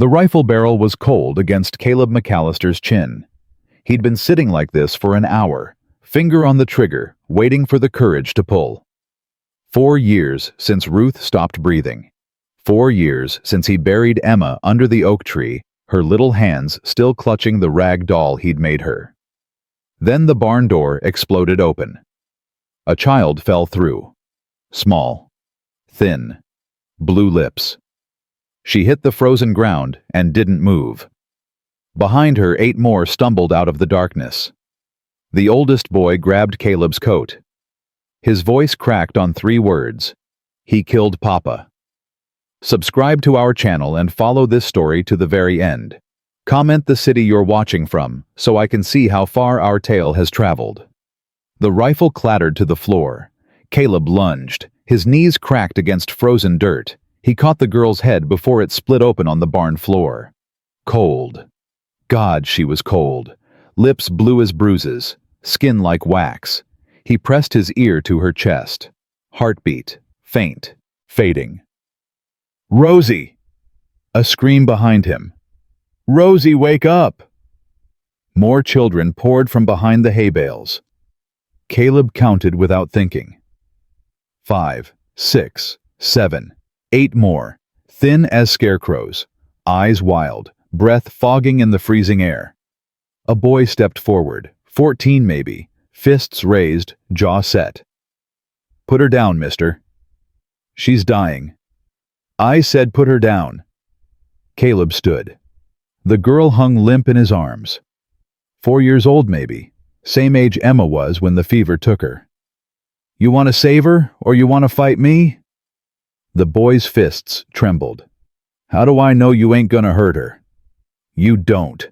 The rifle barrel was cold against Caleb McAllister's chin. He'd been sitting like this for an hour, finger on the trigger, waiting for the courage to pull. 4 years since Ruth stopped breathing. 4 years since he buried Emma under the oak tree, her little hands still clutching the rag doll he'd made her. Then the barn door exploded open. A child fell through. Small. Thin. Blue lips. She hit the frozen ground and didn't move. Behind her, 8 more stumbled out of the darkness. The oldest boy grabbed Caleb's coat. His voice cracked on 3 words. He killed Papa. Subscribe to our channel and follow this story to the very end. Comment the city you're watching from so I can see how far our tale has traveled. The rifle clattered to the floor. Caleb lunged. His knees cracked against frozen dirt. He caught the girl's head before it split open on the barn floor. Cold. God, she was cold. Lips blue as bruises, skin like wax. He pressed his ear to her chest. Heartbeat. Faint. Fading. "Rosie!" A scream behind him. "Rosie, wake up!" More children poured from behind the hay bales. Caleb counted without thinking. 5, 6, 7, 8 more, thin as scarecrows, eyes wild, breath fogging in the freezing air. A boy stepped forward, 14 maybe, fists raised, jaw set. "Put her down, mister." "She's dying." "I said put her down." Caleb stood. The girl hung limp in his arms. 4 years old maybe, same age Emma was when the fever took her. "You want to save her, or you want to fight me?" The boy's fists trembled. "How do I know you ain't gonna hurt her?" "You don't."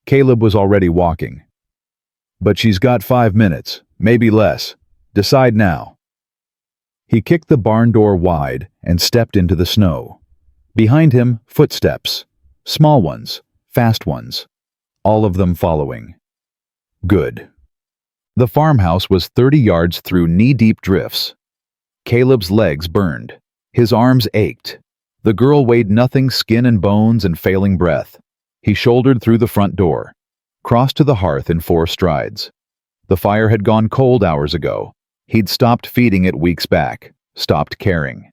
Caleb was already walking. "But she's got 5 minutes, maybe less. Decide now." He kicked the barn door wide and stepped into the snow. Behind him, footsteps. Small ones, fast ones. All of them following. Good. The farmhouse was 30 yards through knee-deep drifts. Caleb's legs burned. His arms ached. The girl weighed nothing, skin and bones and failing breath. He shouldered through the front door, crossed to the hearth in 4 strides. The fire had gone cold hours ago. He'd stopped feeding it weeks back, stopped caring.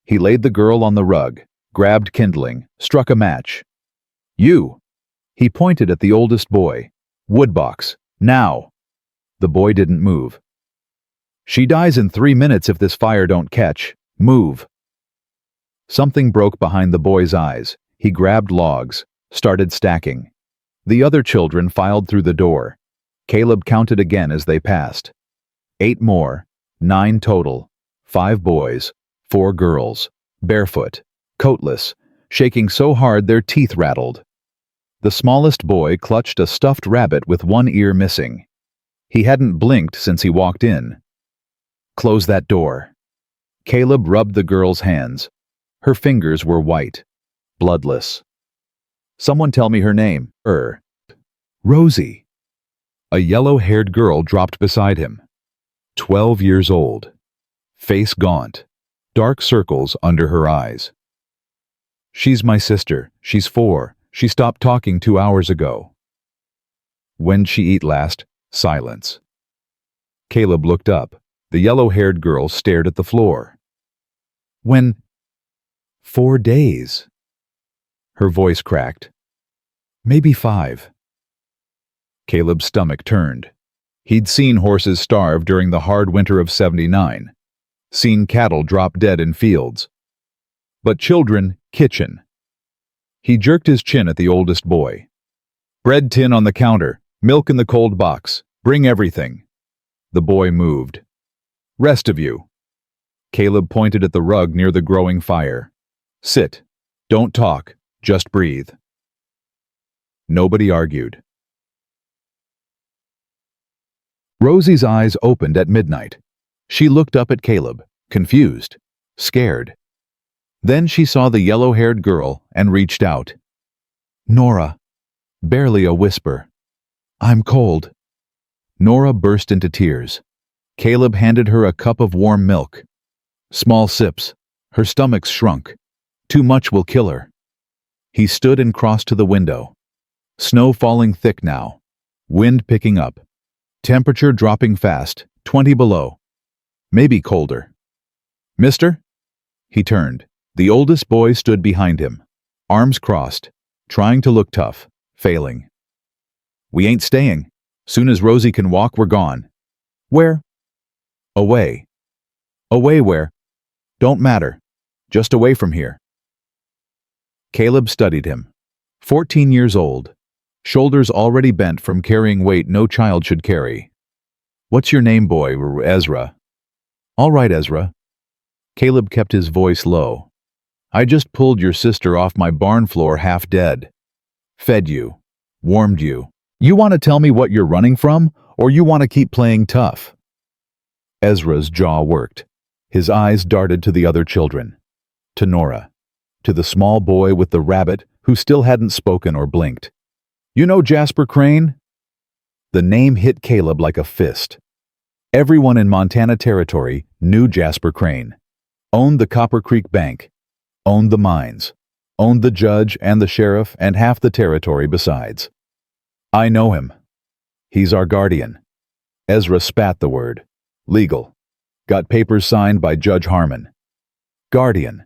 He laid the girl on the rug, grabbed kindling, struck a match. "You!" He pointed at the oldest boy. "Woodbox, now!" The boy didn't move. "She dies in 3 minutes if this fire don't catch. Move!" Something broke behind the boy's eyes. He grabbed logs, started stacking. The other children filed through the door. Caleb counted again as they passed. 8 more, 9 total. 5 boys, 4 girls, barefoot, coatless, shaking so hard their teeth rattled. The smallest boy clutched a stuffed rabbit with 1 ear missing. He hadn't blinked since he walked in. "Close that door." Caleb rubbed the girl's hands. Her fingers were white, bloodless. "Someone tell me her name." "Rosie." A yellow-haired girl dropped beside him. 12 years old. Face gaunt. Dark circles under her eyes. "She's my sister. She's 4. She stopped talking 2 hours ago." "When'd she eat last?" Silence. Caleb looked up. The yellow-haired girl stared at the floor. "When?" 4 days. Her voice cracked. "Maybe 5. Caleb's stomach turned. He'd seen horses starve during the hard winter of '79. Seen cattle drop dead in fields. But children, kitchen. He jerked his chin at the oldest boy. "Bread tin on the counter, milk in the cold box. Bring everything." The boy moved. "Rest of you." Caleb pointed at the rug near the growing fire. "Sit. Don't talk. Just breathe." Nobody argued. Rosie's eyes opened at midnight. She looked up at Caleb, confused, scared. Then she saw the yellow-haired girl and reached out. "Nora." Barely a whisper. "I'm cold." Nora burst into tears. Caleb handed her a cup of warm milk. Small sips. Her stomach shrunk. Too much will kill her. He stood and crossed to the window. Snow falling thick now. Wind picking up. Temperature dropping fast, 20 below. Maybe colder. Mister? He turned. The oldest boy stood behind him, arms crossed, trying to look tough, failing. We ain't staying. Soon as Rosie can walk, we're gone. Where? Away. Away where? Don't matter. Just away from here. Caleb studied him. 14 years old. Shoulders already bent from carrying weight no child should carry. What's your name, boy? Ezra. All right, Ezra. Caleb kept his voice low. I just pulled your sister off my barn floor half dead. Fed you. Warmed you. You want to tell me what you're running from, or you want to keep playing tough? Ezra's jaw worked. His eyes darted to the other children. To Nora. To the small boy with the rabbit who still hadn't spoken or blinked. You know Jasper Crane? The name hit Caleb like a fist. Everyone in Montana Territory knew Jasper Crane. Owned the Copper Creek Bank. Owned the mines. Owned the judge and the sheriff and half the territory besides. I know him. He's our guardian. Ezra spat the word. Legal. Got papers signed by Judge Harmon. Guardian.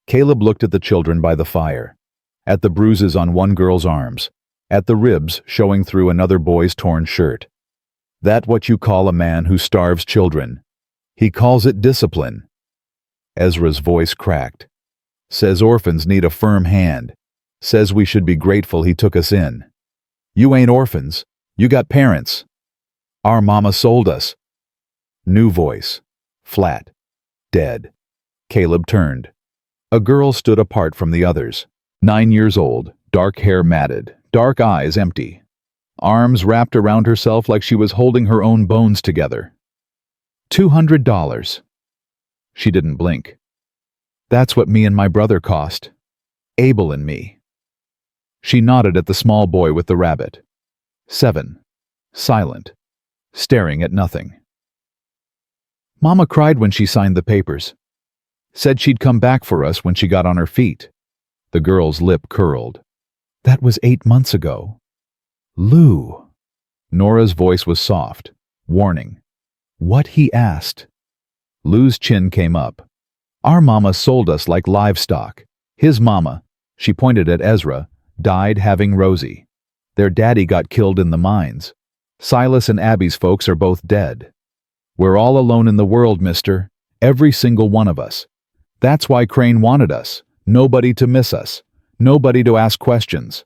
Caleb looked at the children by the fire. At the bruises on one girl's arms. At the ribs showing through another boy's torn shirt. That what you call a man who starves children. He calls it discipline. Ezra's voice cracked. Says orphans need a firm hand. Says we should be grateful he took us in. You ain't orphans. You got parents. Our mama sold us. New voice. Flat. Dead. Caleb turned. A girl stood apart from the others. 9 years old, dark hair matted, dark eyes empty. Arms wrapped around herself like she was holding her own bones together. $200. She didn't blink. That's what me and my brother cost. Abel and me. She nodded at the small boy with the rabbit. 7. Silent. Staring at nothing. Mama cried when she signed the papers. Said she'd come back for us when she got on her feet. The girl's lip curled. That was 8 months ago. Lou. Nora's voice was soft, warning. What he asked. Lou's chin came up. Our mama sold us like livestock. His mama, she pointed at Ezra, died having Rosie. Their daddy got killed in the mines. Silas and Abby's folks are both dead. We're all alone in the world, mister. Every single one of us. That's why Crane wanted us. Nobody to miss us. Nobody to ask questions.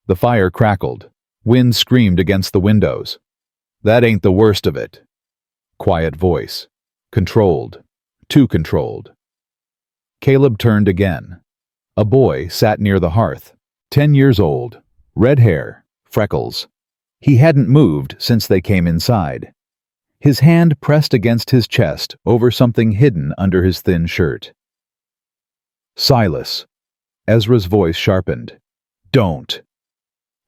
The fire crackled. Wind screamed against the windows. That ain't the worst of it. Quiet voice. Controlled. Too controlled. Caleb turned again. A boy sat near the hearth. 10 years old. Red hair. Freckles. He hadn't moved since they came inside. His hand pressed against his chest over something hidden under his thin shirt. Silas. Ezra's voice sharpened. Don't.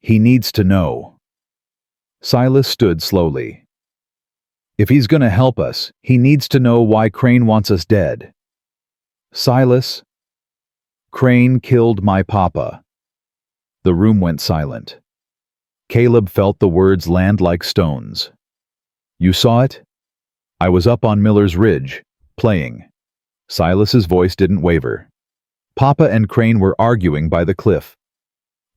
He needs to know. Silas stood slowly. If he's gonna help us, he needs to know why Crane wants us dead. Silas. Crane killed my papa. The room went silent. Caleb felt the words land like stones. You saw it? I was up on Miller's Ridge, playing. Silas's voice didn't waver. Papa and Crane were arguing by the cliff.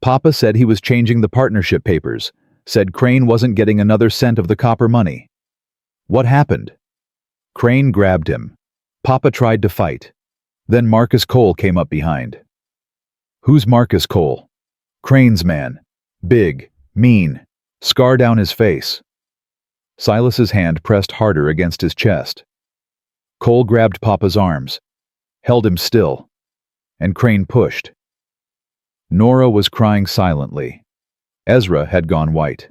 Papa said he was changing the partnership papers, said Crane wasn't getting another cent of the copper money. What happened? Crane grabbed him. Papa tried to fight. Then Marcus Cole came up behind. Who's Marcus Cole? Crane's man. Big, mean, scar down his face. Silas's hand pressed harder against his chest. Cole grabbed Papa's arms, held him still, and Crane pushed. Nora was crying silently. Ezra had gone white.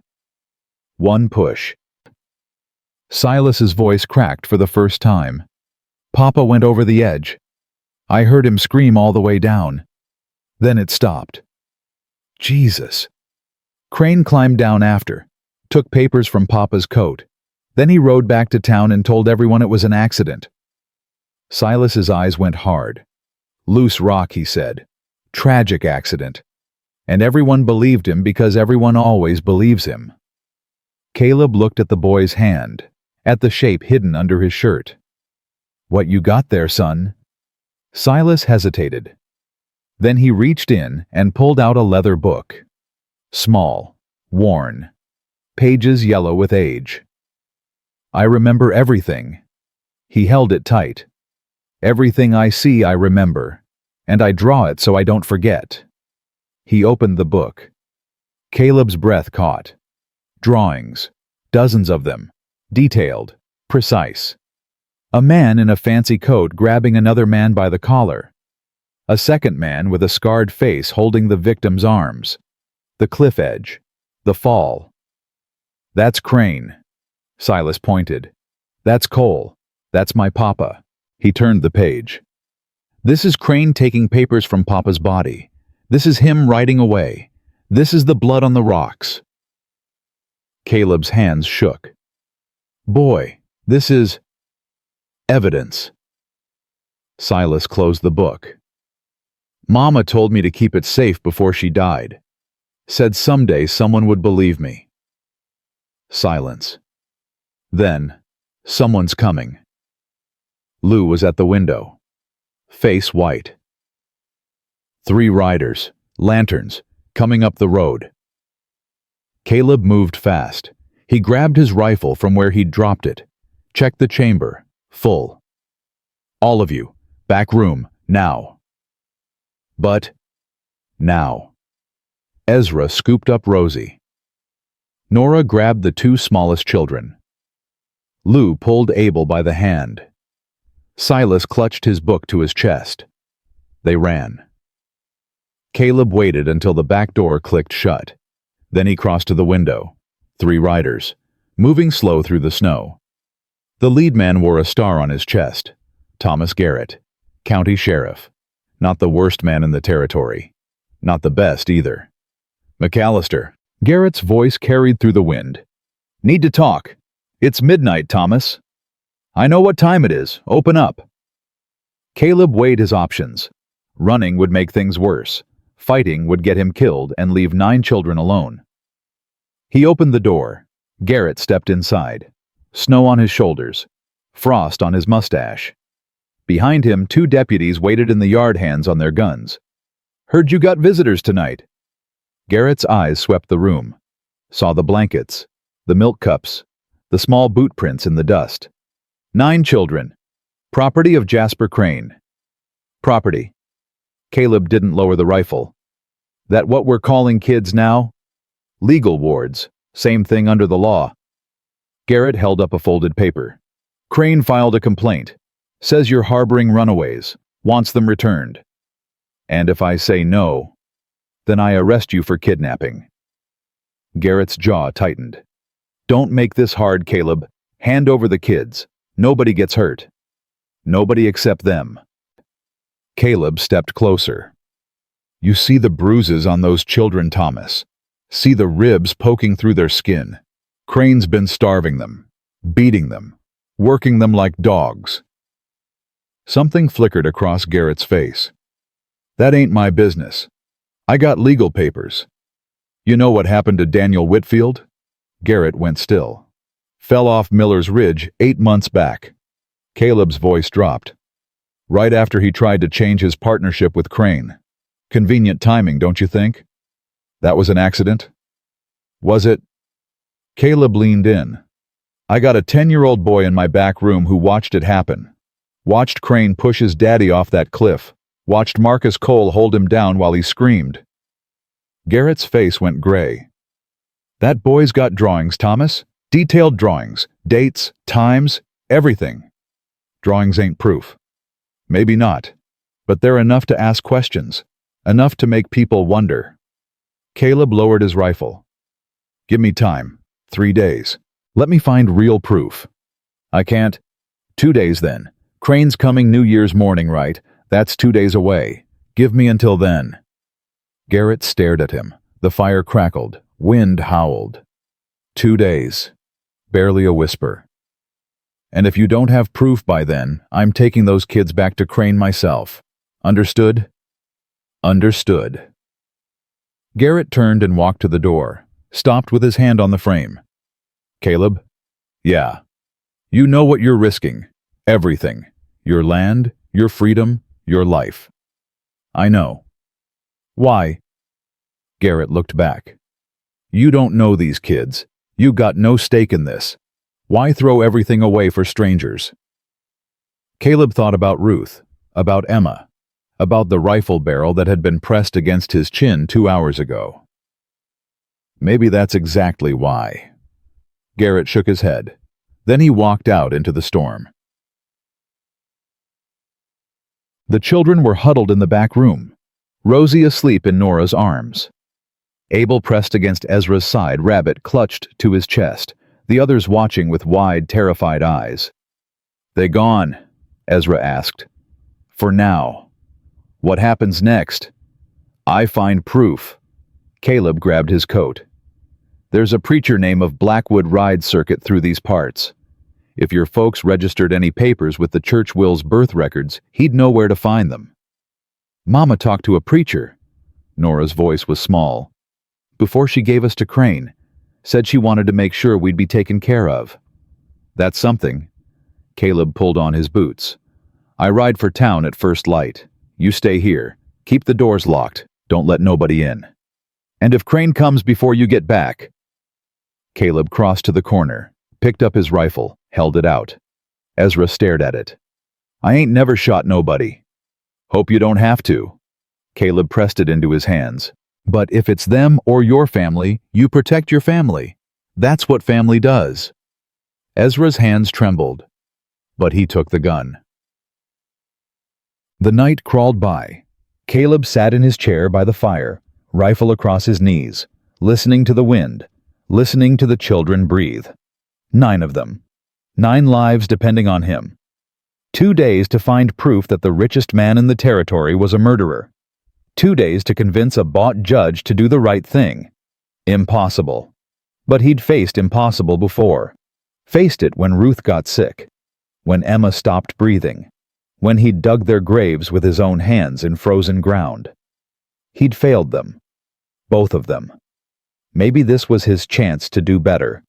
One push. Silas's voice cracked for the first time. Papa went over the edge. I heard him scream all the way down. Then it stopped. Jesus. Crane climbed down after, took papers from Papa's coat. Then he rode back to town and told everyone it was an accident. Silas's eyes went hard. Loose rock, he said. Tragic accident. And everyone believed him because everyone always believes him. Caleb looked at the boy's hand, at the shape hidden under his shirt. What you got there, son? Silas hesitated. Then he reached in and pulled out a leather book. Small, worn, pages yellow with age. I remember everything. He held it tight. Everything I see I remember, and I draw it so I don't forget. He opened the book. Caleb's breath caught. Drawings, dozens of them, detailed, precise. A man in a fancy coat grabbing another man by the collar. A second man with a scarred face holding the victim's arms. The cliff edge. The fall. That's Crane. Silas pointed. That's Cole. That's my papa. He turned the page. This is Crane taking papers from Papa's body. This is him riding away. This is the blood on the rocks. Caleb's hands shook. Boy, this is evidence. Silas closed the book. Mama told me to keep it safe before she died. Said someday someone would believe me. Silence. Then, someone's coming. Lou was at the window, face white. 3 riders, lanterns, coming up the road. Caleb moved fast. He grabbed his rifle from where he'd dropped it. Checked the chamber, full. All of you, back room, now. But, now. Ezra scooped up Rosie. Nora grabbed the 2 smallest children. Lou pulled Abel by the hand. Silas clutched his book to his chest. They ran. Caleb waited until the back door clicked shut. Then he crossed to the window. 3 riders, moving slow through the snow. The lead man wore a star on his chest. Thomas Garrett, county sheriff. Not the worst man in the territory. Not the best either. McAllister. Garrett's voice carried through the wind. Need to talk. It's midnight, Thomas. I know what time it is. Open up. Caleb weighed his options. Running would make things worse. Fighting would get him killed and leave 9 children alone. He opened the door. Garrett stepped inside. Snow on his shoulders. Frost on his mustache. Behind him, 2 deputies waited in the yard, hands on their guns. Heard you got visitors tonight. Garrett's eyes swept the room. Saw the blankets, the milk cups, the small boot prints in the dust. 9 children. Property of Jasper Crane. Property. Caleb didn't lower the rifle. That what we're calling kids now? Legal wards. Same thing under the law. Garrett held up a folded paper. Crane filed a complaint. Says you're harboring runaways. Wants them returned. And if I say no, then I arrest you for kidnapping. Garrett's jaw tightened. Don't make this hard, Caleb. Hand over the kids. Nobody gets hurt. Nobody except them. Caleb stepped closer. You see the bruises on those children, Thomas. See the ribs poking through their skin. Crane's been starving them, beating them, working them like dogs. Something flickered across Garrett's face. That ain't my business. I got legal papers. You know what happened to Daniel Whitfield? Garrett went still. Fell off Miller's Ridge 8 months back. Caleb's voice dropped. Right after he tried to change his partnership with Crane. Convenient timing, don't you think? That was an accident? Was it? Caleb leaned in. I got a 10-year-old boy in my back room who watched it happen. Watched Crane push his daddy off that cliff. Watched Marcus Cole hold him down while he screamed. Garrett's face went gray. That boy's got drawings, Thomas. Detailed drawings. Dates, times, everything. Drawings ain't proof. Maybe not. But they're enough to ask questions. Enough to make people wonder. Caleb lowered his rifle. Give me time. 3 days. Let me find real proof. I can't. 2 days then. Crane's coming New Year's morning, right? That's 2 days away. Give me until then. Garrett stared at him. The fire crackled. Wind howled. 2 days. Barely a whisper. And if you don't have proof by then, I'm taking those kids back to Crane myself. Understood? Understood. Garrett turned and walked to the door, stopped with his hand on the frame. Caleb? Yeah. You know what you're risking. Everything. Your land, your freedom, your life. I know. Why? Garrett looked back. You don't know these kids. You got no stake in this. Why throw everything away for strangers? Caleb thought about Ruth, about Emma, about the rifle barrel that had been pressed against his chin 2 hours ago. Maybe that's exactly why. Garrett shook his head. Then he walked out into the storm. The children were huddled in the back room, Rosie asleep in Nora's arms. Abel pressed against Ezra's side, Rabbit clutched to his chest, the others watching with wide, terrified eyes. They gone? Ezra asked. For now. What happens next? I find proof. Caleb grabbed his coat. There's a preacher name of Blackwood rides circuit through these parts. If your folks registered any papers with the church Will's birth records, he'd know where to find them. Mama talked to a preacher. Nora's voice was small. Before she gave us to Crane, said she wanted to make sure we'd be taken care of. That's something. Caleb pulled on his boots. I ride for town at first light. You stay here. Keep the doors locked. Don't let nobody in. And if Crane comes before you get back. Caleb crossed to the corner, picked up his rifle, held it out. Ezra stared at it. I ain't never shot nobody. Hope you don't have to. Caleb pressed it into his hands. But if it's them or your family, you protect your family. That's what family does. Ezra's hands trembled, but he took the gun. The night crawled by. Caleb sat in his chair by the fire, rifle across his knees, listening to the wind, listening to the children breathe. 9 of them. 9 lives depending on him. 2 days to find proof that the richest man in the territory was a murderer. 2 days to convince a bought judge to do the right thing. Impossible. But he'd faced impossible before. Faced it when Ruth got sick. When Emma stopped breathing. When he'd dug their graves with his own hands in frozen ground. He'd failed them. Both of them. Maybe this was his chance to do better.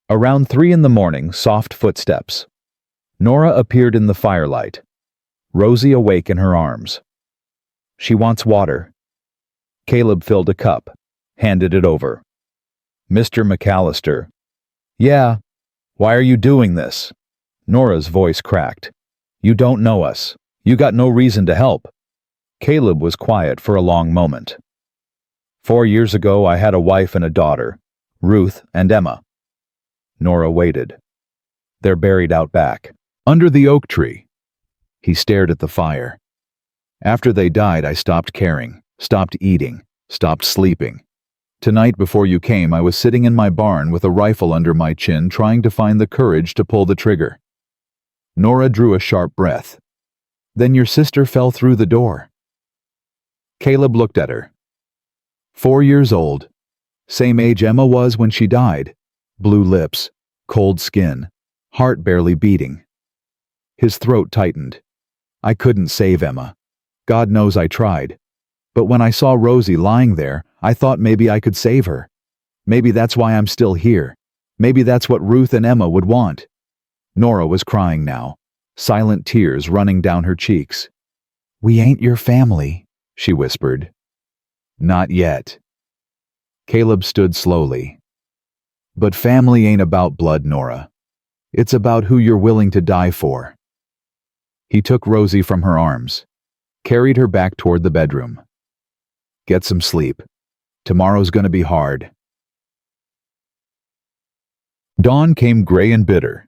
Around 3 a.m, soft footsteps. Nora appeared in the firelight. Rosie awake in her arms. She wants water. Caleb filled a cup, handed it over. Mr. McAllister. Yeah. Why are you doing this? Nora's voice cracked. You don't know us. You got no reason to help. Caleb was quiet for a long moment. 4 years ago, I had a wife and a daughter, Ruth and Emma. Nora waited. They're buried out back, under the oak tree. He stared at the fire. After they died, I stopped caring, stopped eating, stopped sleeping. Tonight before you came, I was sitting in my barn with a rifle under my chin, trying to find the courage to pull the trigger. Nora drew a sharp breath. Then your sister fell through the door. Caleb looked at her. 4 years old. Same age Emma was when she died. Blue lips, cold skin, heart barely beating. His throat tightened. I couldn't save Emma. God knows I tried. But when I saw Rosie lying there, I thought maybe I could save her. Maybe that's why I'm still here. Maybe that's what Ruth and Emma would want. Nora was crying now, silent tears running down her cheeks. We ain't your family, she whispered. Not yet. Caleb stood slowly. But family ain't about blood, Nora. It's about who you're willing to die for. He took Rosie from her arms, carried her back toward the bedroom. Get some sleep. Tomorrow's gonna be hard. Dawn came gray and bitter.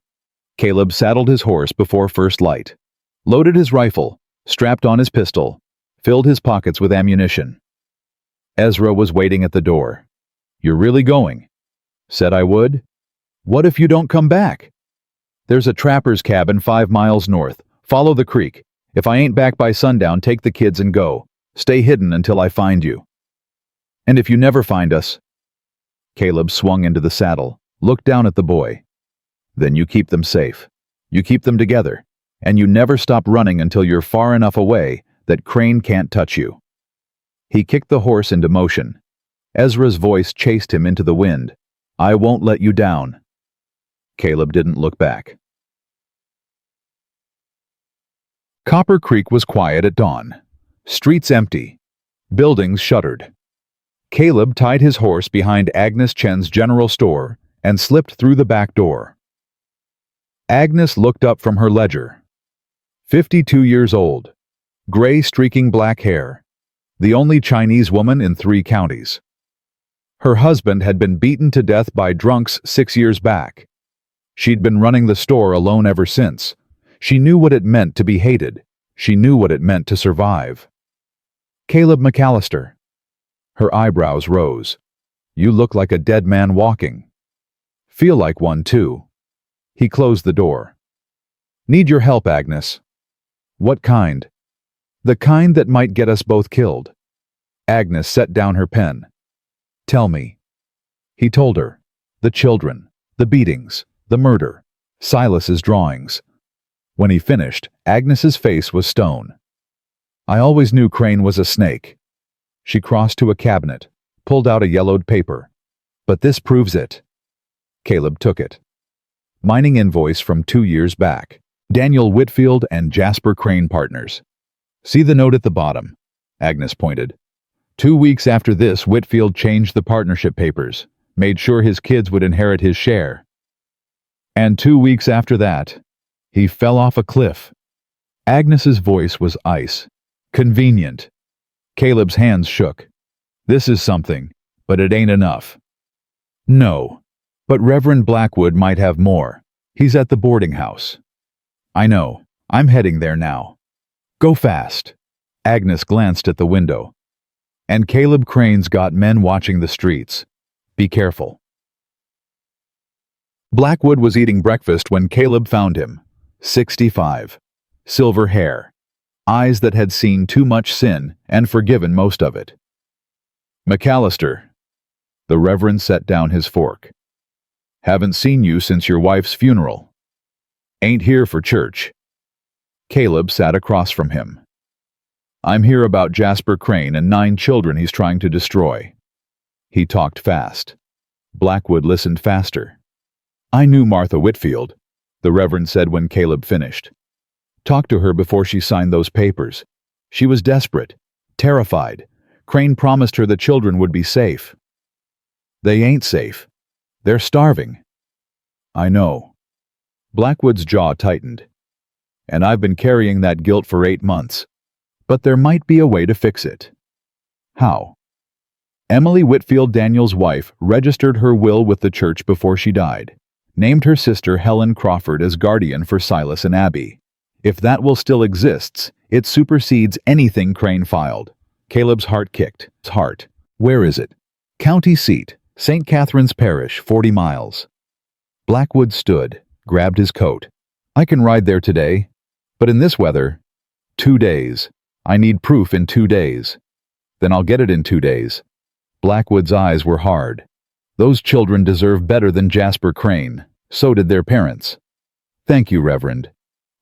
Caleb saddled his horse before first light, loaded his rifle, strapped on his pistol, filled his pockets with ammunition. Ezra was waiting at the door. You're really going? Said I would. What if you don't come back? There's a trapper's cabin 5 miles north. Follow the creek. If I ain't back by sundown, take the kids and go. Stay hidden until I find you. And if you never find us... Caleb swung into the saddle, looked down at the boy. Then you keep them safe. You keep them together. And you never stop running until you're far enough away that Crane can't touch you. He kicked the horse into motion. Ezra's voice chased him into the wind. "I won't let you down." Caleb didn't look back. Copper Creek was quiet at dawn. Streets empty. Buildings shuttered. Caleb tied his horse behind Agnes Chen's general store and slipped through the back door. Agnes looked up from her ledger. 52 years old. Gray streaking black hair. The only Chinese woman in 3 counties. Her husband had been beaten to death by drunks 6 years back. She'd been running the store alone ever since. She knew what it meant to be hated. She knew what it meant to survive. "Caleb McAllister." Her eyebrows rose. "You look like a dead man walking." "Feel like one, too." He closed the door. "Need your help, Agnes." "What kind?" "The kind that might get us both killed." Agnes set down her pen. "Tell me." He told her. The children, the beatings, the murder, Silas's drawings. When he finished, Agnes's face was stone. "I always knew Crane was a snake." She crossed to a cabinet, pulled out a yellowed paper. "But this proves it." Caleb took it. Mining invoice from 2 years back. Daniel Whitfield and Jasper Crane Partners. "See the note at the bottom?" Agnes pointed. 2 weeks after this, Whitfield changed the partnership papers, made sure his kids would inherit his share. And 2 weeks after that, he fell off a cliff. Agnes's voice was ice. "Convenient." Caleb's hands shook. "This is something, but it ain't enough." "No, but Reverend Blackwood might have more. He's at the boarding house." "I know. I'm heading there now." "Go fast." Agnes glanced at the window. "And Caleb Crane's got men watching the streets. Be careful." Blackwood was eating breakfast when Caleb found him. 65. Silver hair. Eyes that had seen too much sin and forgiven most of it. "McAllister." The Reverend set down his fork. "Haven't seen you since your wife's funeral." "Ain't here for church." Caleb sat across from him. "I'm here about Jasper Crane and 9 children he's trying to destroy." He talked fast. Blackwood listened faster. "I knew Martha Whitfield," the Reverend said when Caleb finished. "Talked to her before she signed those papers. She was desperate, terrified. Crane promised her the children would be safe." "They ain't safe. They're starving." "I know." Blackwood's jaw tightened. "And I've been carrying that guilt for 8 months. But there might be a way to fix it." "How?" "Emily Whitfield, Daniel's wife, registered her will with the church before she died. Named her sister Helen Crawford as guardian for Silas and Abby. If that will still exists, it supersedes anything Crane filed." Caleb's heart kicked. His heart. "Where is it?" "County seat, St. Catherine's Parish, 40 miles. Blackwood stood, grabbed his coat. "I can ride there today. But in this weather, 2 days. I need proof in 2 days. Then I'll get it in 2 days." Blackwood's eyes were hard. "Those children deserve better than Jasper Crane. So did their parents." "Thank you, Reverend."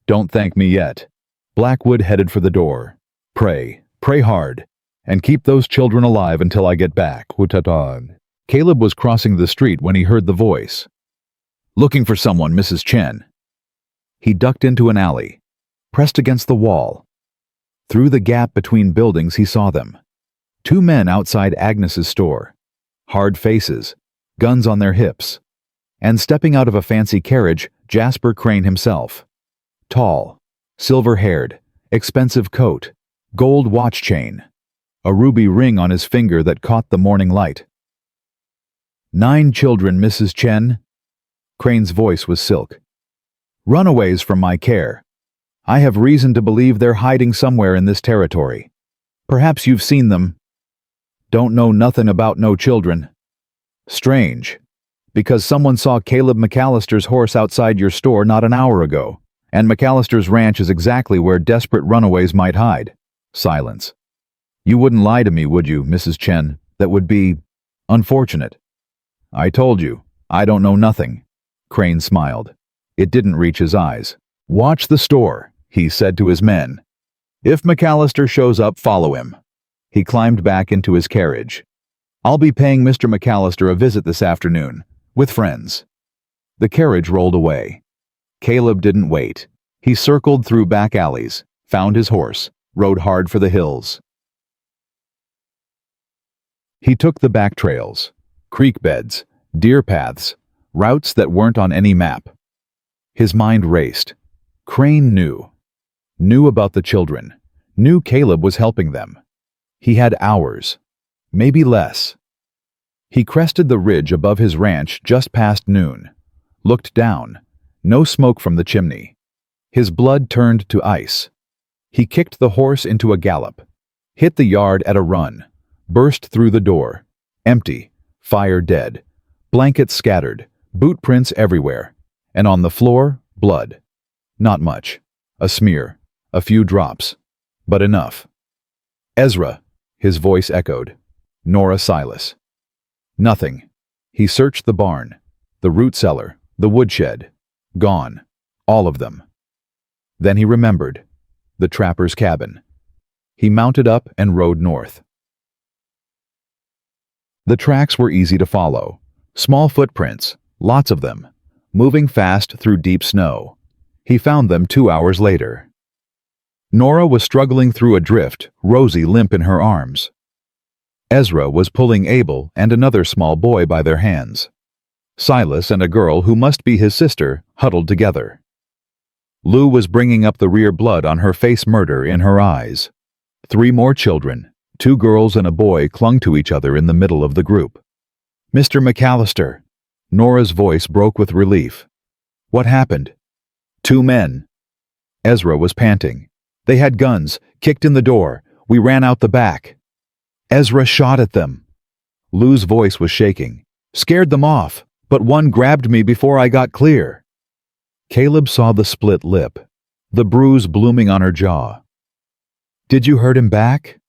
"Don't thank me yet." Blackwood headed for the door. "Pray, pray hard, and keep those children alive until I get back." Caleb was crossing the street when he heard the voice. "Looking for someone, Mrs. Chen." He ducked into an alley, pressed against the wall. Through the gap between buildings he saw them. 2 men outside Agnes's store. Hard faces, guns on their hips. And stepping out of a fancy carriage, Jasper Crane himself. Tall, silver-haired, expensive coat, gold watch chain, a ruby ring on his finger that caught the morning light. 9 children, Mrs. Chen." Crane's voice was silk. "Runaways from my care. I have reason to believe they're hiding somewhere in this territory. Perhaps you've seen them. Don't know nothing about no children. Strange, because someone saw Caleb McAllister's horse outside your store not an hour ago, and McAllister's ranch is exactly where desperate runaways might hide." Silence. "You wouldn't lie to me, would you, Mrs. Chen? That would be unfortunate." "I told you, I don't know nothing." Crane smiled. It didn't reach his eyes. "Watch the store," he said to his men. "If McAllister shows up, follow him. He climbed back into his carriage. "I'll be paying Mr. McAllister a visit this afternoon, with friends." The carriage rolled away. Caleb didn't wait. He circled through back alleys, found his horse, rode hard for the hills. He took the back trails, creek beds, deer paths, routes that weren't on any map. His mind raced. Crane knew about the children, knew Caleb was helping them. He had hours, maybe less. He crested the ridge above his ranch just past noon, looked down, no smoke from the chimney. His blood turned to ice. He kicked the horse into a gallop, hit the yard at a run, burst through the door. Empty, fire dead, blankets scattered, boot prints everywhere, and on the floor, blood. Not much. A smear, a few drops, but enough. "Ezra," his voice echoed. "Nora Silas." Nothing. He searched the barn, the root cellar, the woodshed. Gone. All of them. Then he remembered. The trapper's cabin. He mounted up and rode north. The tracks were easy to follow. Small footprints, lots of them, moving fast through deep snow. He found them 2 hours later. Nora was struggling through a drift, Rosie limp in her arms. Ezra was pulling Abel and another small boy by their hands. Silas and a girl who must be his sister huddled together. Lou was bringing up the rear, blood on her face, murder in her eyes. 3 more children, 2 girls and a boy, clung to each other in the middle of the group. "Mr. McAllister." Nora's voice broke with relief. "What happened?" 2 men. Ezra was panting. "They had guns, kicked in the door. We ran out the back." "Ezra shot at them." Lou's voice was shaking. "Scared them off, but one grabbed me before I got clear." Caleb saw the split lip, the bruise blooming on her jaw. "Did you hurt him back?"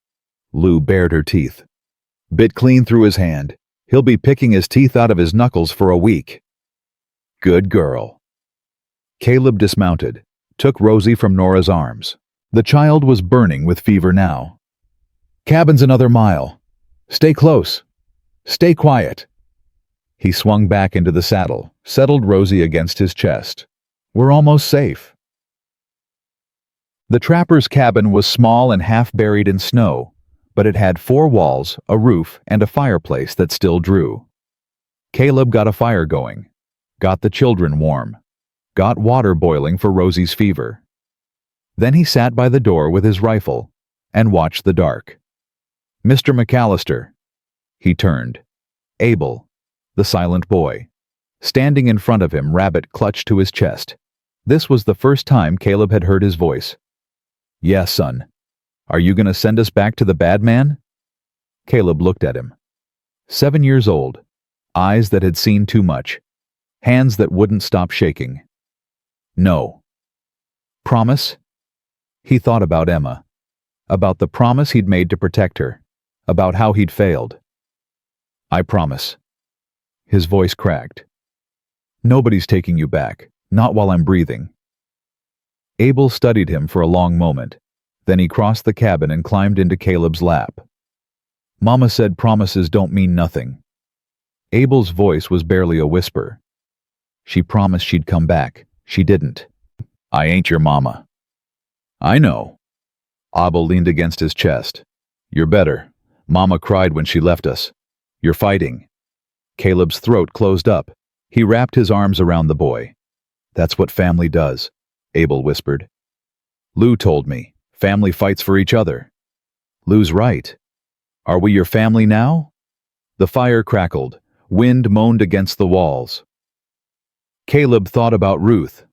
Lou bared her teeth. "Bit clean through his hand. He'll be picking his teeth out of his knuckles for a week." "Good girl." Caleb dismounted, took Rosie from Nora's arms. The child was burning with fever now. "Cabin's another mile. Stay close. Stay quiet." He swung back into the saddle, settled Rosie against his chest. "We're almost safe." The trapper's cabin was small and half buried in snow, but it had 4 walls, a roof, and a fireplace that still drew. Caleb got a fire going, got the children warm, got water boiling for Rosie's fever. Then he sat by the door with his rifle and watched the dark. "Mr. McAllister." He turned. Abel, the silent boy, standing in front of him, rabbit clutched to his chest. This was the first time Caleb had heard his voice. "Yeah, son. Are you going to send us back to the bad man?" Caleb looked at him. 7 years old, eyes that had seen too much, hands that wouldn't stop shaking. "No." "Promise?" He thought about Emma, about the promise he'd made to protect her, about how he'd failed. "I promise." His voice cracked. "Nobody's taking you back, not while I'm breathing." Abel studied him for a long moment. Then he crossed the cabin and climbed into Caleb's lap. "Mama said promises don't mean nothing." Abel's voice was barely a whisper. "She promised she'd come back. She didn't." "I ain't your mama." "I know." Abel leaned against his chest. "You're better. Mama cried when she left us. You're fighting." Caleb's throat closed up. He wrapped his arms around the boy. "That's what family does," Abel whispered. "Lou told me. Family fights for each other." "Lou's right. Are we your family now?" The fire crackled. Wind moaned against the walls. Caleb thought about Ruth,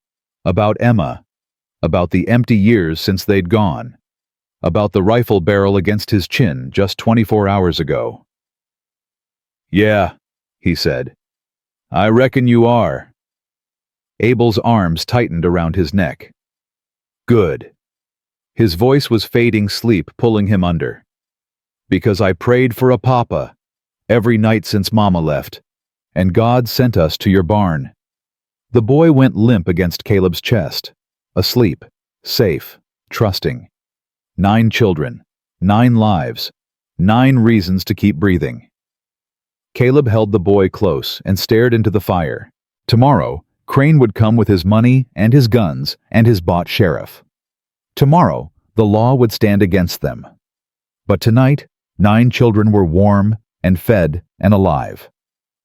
about Emma, about the empty years since they'd gone, about the rifle barrel against his chin just 24 hours ago. "Yeah," he said. "I reckon you are." Abel's arms tightened around his neck. "Good." His voice was fading sleep pulling him under. "Because I prayed for a papa every night since Mama left, and God sent us to your barn." The boy went limp against Caleb's chest, asleep, safe, trusting. 9 children, 9 lives, 9 reasons to keep breathing. Caleb held the boy close and stared into the fire. Tomorrow, Crane would come with his money and his guns and his bought sheriff. Tomorrow, the law would stand against them. But tonight, 9 children were warm and fed and alive.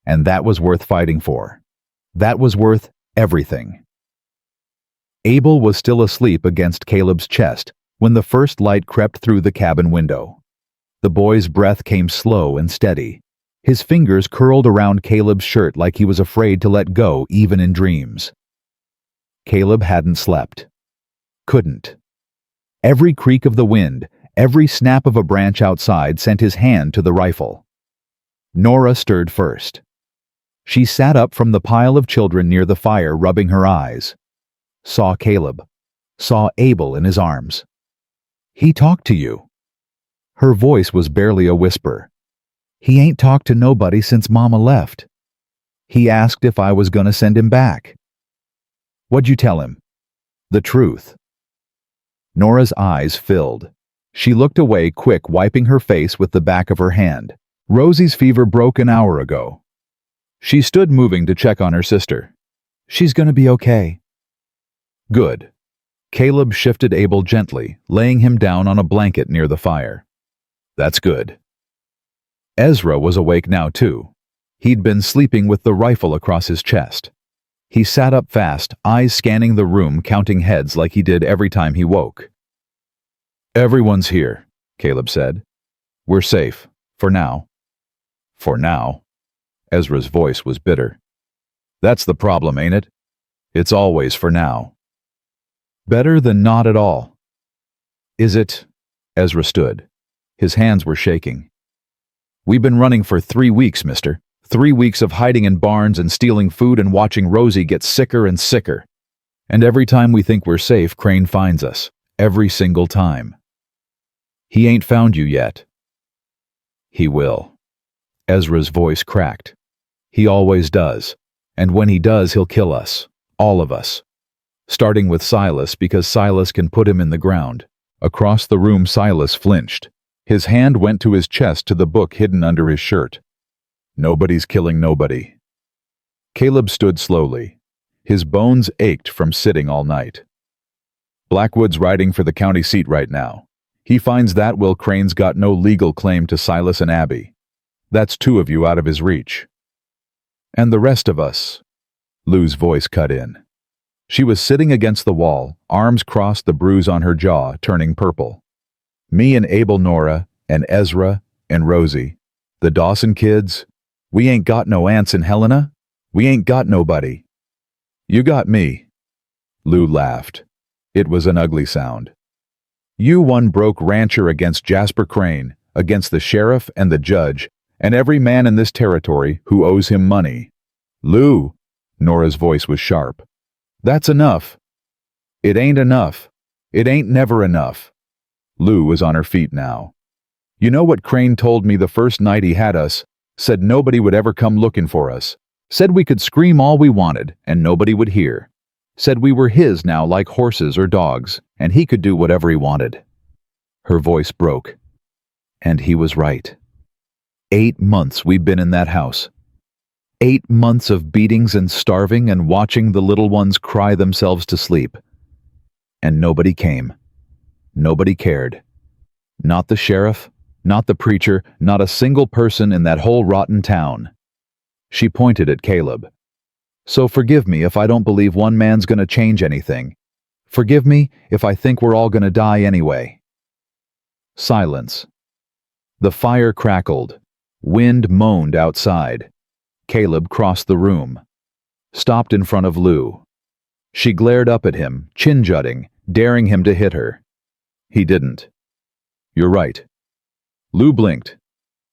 And that was worth fighting for. That was worth everything. Abel was still asleep against Caleb's chest when the first light crept through the cabin window. The boy's breath came slow and steady. His fingers curled around Caleb's shirt like he was afraid to let go even in dreams. Caleb hadn't slept. Couldn't. Every creak of the wind, every snap of a branch outside sent his hand to the rifle. Nora stirred first. She sat up from the pile of children near the fire, rubbing her eyes. Saw Caleb. Saw Abel in his arms. "He talked to you." Her voice was barely a whisper. "He ain't talked to nobody since Mama left. He asked if I was gonna send him back." "What'd you tell him?" "The truth." Nora's eyes filled. She looked away quick, wiping her face with the back of her hand. Rosie's fever broke an hour ago. She stood moving to check on her sister. "She's gonna be okay." "Good." Caleb shifted Abel gently, laying him down on a blanket near the fire. "That's good." Ezra was awake now too. He'd been sleeping with the rifle across his chest. He sat up fast, eyes scanning the room, counting heads like he did every time he woke. "Everyone's here," Caleb said. "We're safe, for now." "For now?" Ezra's voice was bitter. "That's the problem, ain't it? It's always for now." "Better than not at all." "Is it?" Ezra stood. His hands were shaking. "We've been running for 3 weeks, mister. 3 weeks of hiding in barns and stealing food and watching Rosie get sicker and sicker. And every time we think we're safe, Crane finds us. Every single time." "He ain't found you yet." "He will." Ezra's voice cracked. "He always does. And when he does, he'll kill us. All of us. Starting with Silas, because Silas can put him in the ground." Across the room, Silas flinched. His hand went to his chest, to the book hidden under his shirt. "Nobody's killing nobody." Caleb stood slowly. His bones ached from sitting all night. "Blackwood's riding for the county seat right now. He finds that Will Crane's got no legal claim to Silas and Abby. That's 2 of you out of his reach. And the rest of us." Lou's voice cut in. She was sitting against the wall, arms crossed, the bruise on her jaw turning purple. "Me and Abel, Nora, and Ezra, and Rosie. The Dawson kids. We ain't got no aunts in Helena. We ain't got nobody. You got me." Lou laughed. It was an ugly sound. "You one broke rancher against Jasper Crane, against the sheriff and the judge, and every man in this territory who owes him money." "Lou," Nora's voice was sharp. "That's enough." "It ain't enough. It ain't never enough." Lou was on her feet now. "You know what Crane told me the first night he had us? Said nobody would ever come looking for us. Said we could scream all we wanted and nobody would hear. Said we were his now like horses or dogs, and he could do whatever he wanted." Her voice broke. And he was right. 8 months we've been in that house. 8 months of beatings and starving and watching the little ones cry themselves to sleep. And nobody came. Nobody cared. Not the sheriff, not the preacher, not a single person in that whole rotten town. She pointed at Caleb. "So forgive me if I don't believe one man's gonna change anything. Forgive me if I think we're all gonna die anyway." Silence. The fire crackled. Wind moaned outside. Caleb crossed the room. Stopped in front of Lou. She glared up at him, chin-jutting, daring him to hit her. He didn't. "You're right." Lou blinked.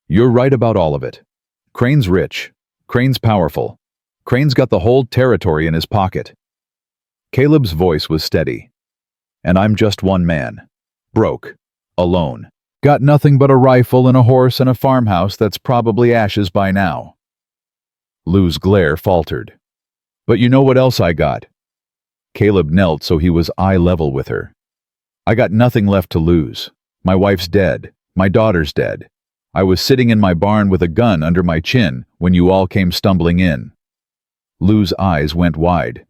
"You're right about all of it. Crane's rich. Crane's powerful. Crane's got the whole territory in his pocket." Caleb's voice was steady. "And I'm just one man. Broke. Alone. Got nothing but a rifle and a horse and a farmhouse that's probably ashes by now." Lou's glare faltered. "But you know what else I got?" Caleb knelt so he was eye level with her. "I got nothing left to lose. My wife's dead. My daughter's dead. I was sitting in my barn with a gun under my chin when you all came stumbling in." Lou's eyes went wide.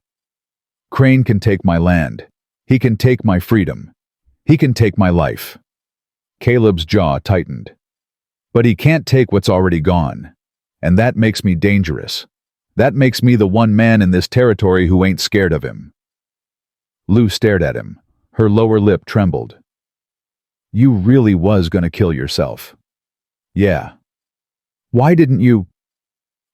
"Crane can take my land. He can take my freedom. He can take my life." Caleb's jaw tightened. "But he can't take what's already gone. And that makes me dangerous. That makes me the one man in this territory who ain't scared of him." Lou stared at him. Her lower lip trembled. "You really was gonna kill yourself." "Yeah." "Why didn't you—"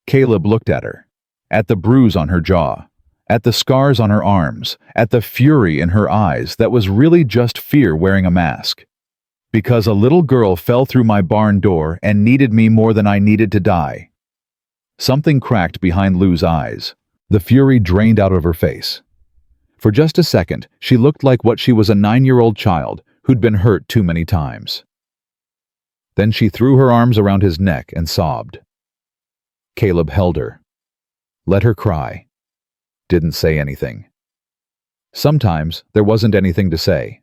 Caleb looked at her, at the bruise on her jaw, at the scars on her arms, at the fury in her eyes that was really just fear wearing a mask. "Because a little girl fell through my barn door and needed me more than I needed to die." Something cracked behind Lou's eyes. The fury drained out of her face. For just a second, she looked like what she was, a 9-year-old child who'd been hurt too many times. Then she threw her arms around his neck and sobbed. Caleb held her. Let her cry. Didn't say anything. Sometimes there wasn't anything to say.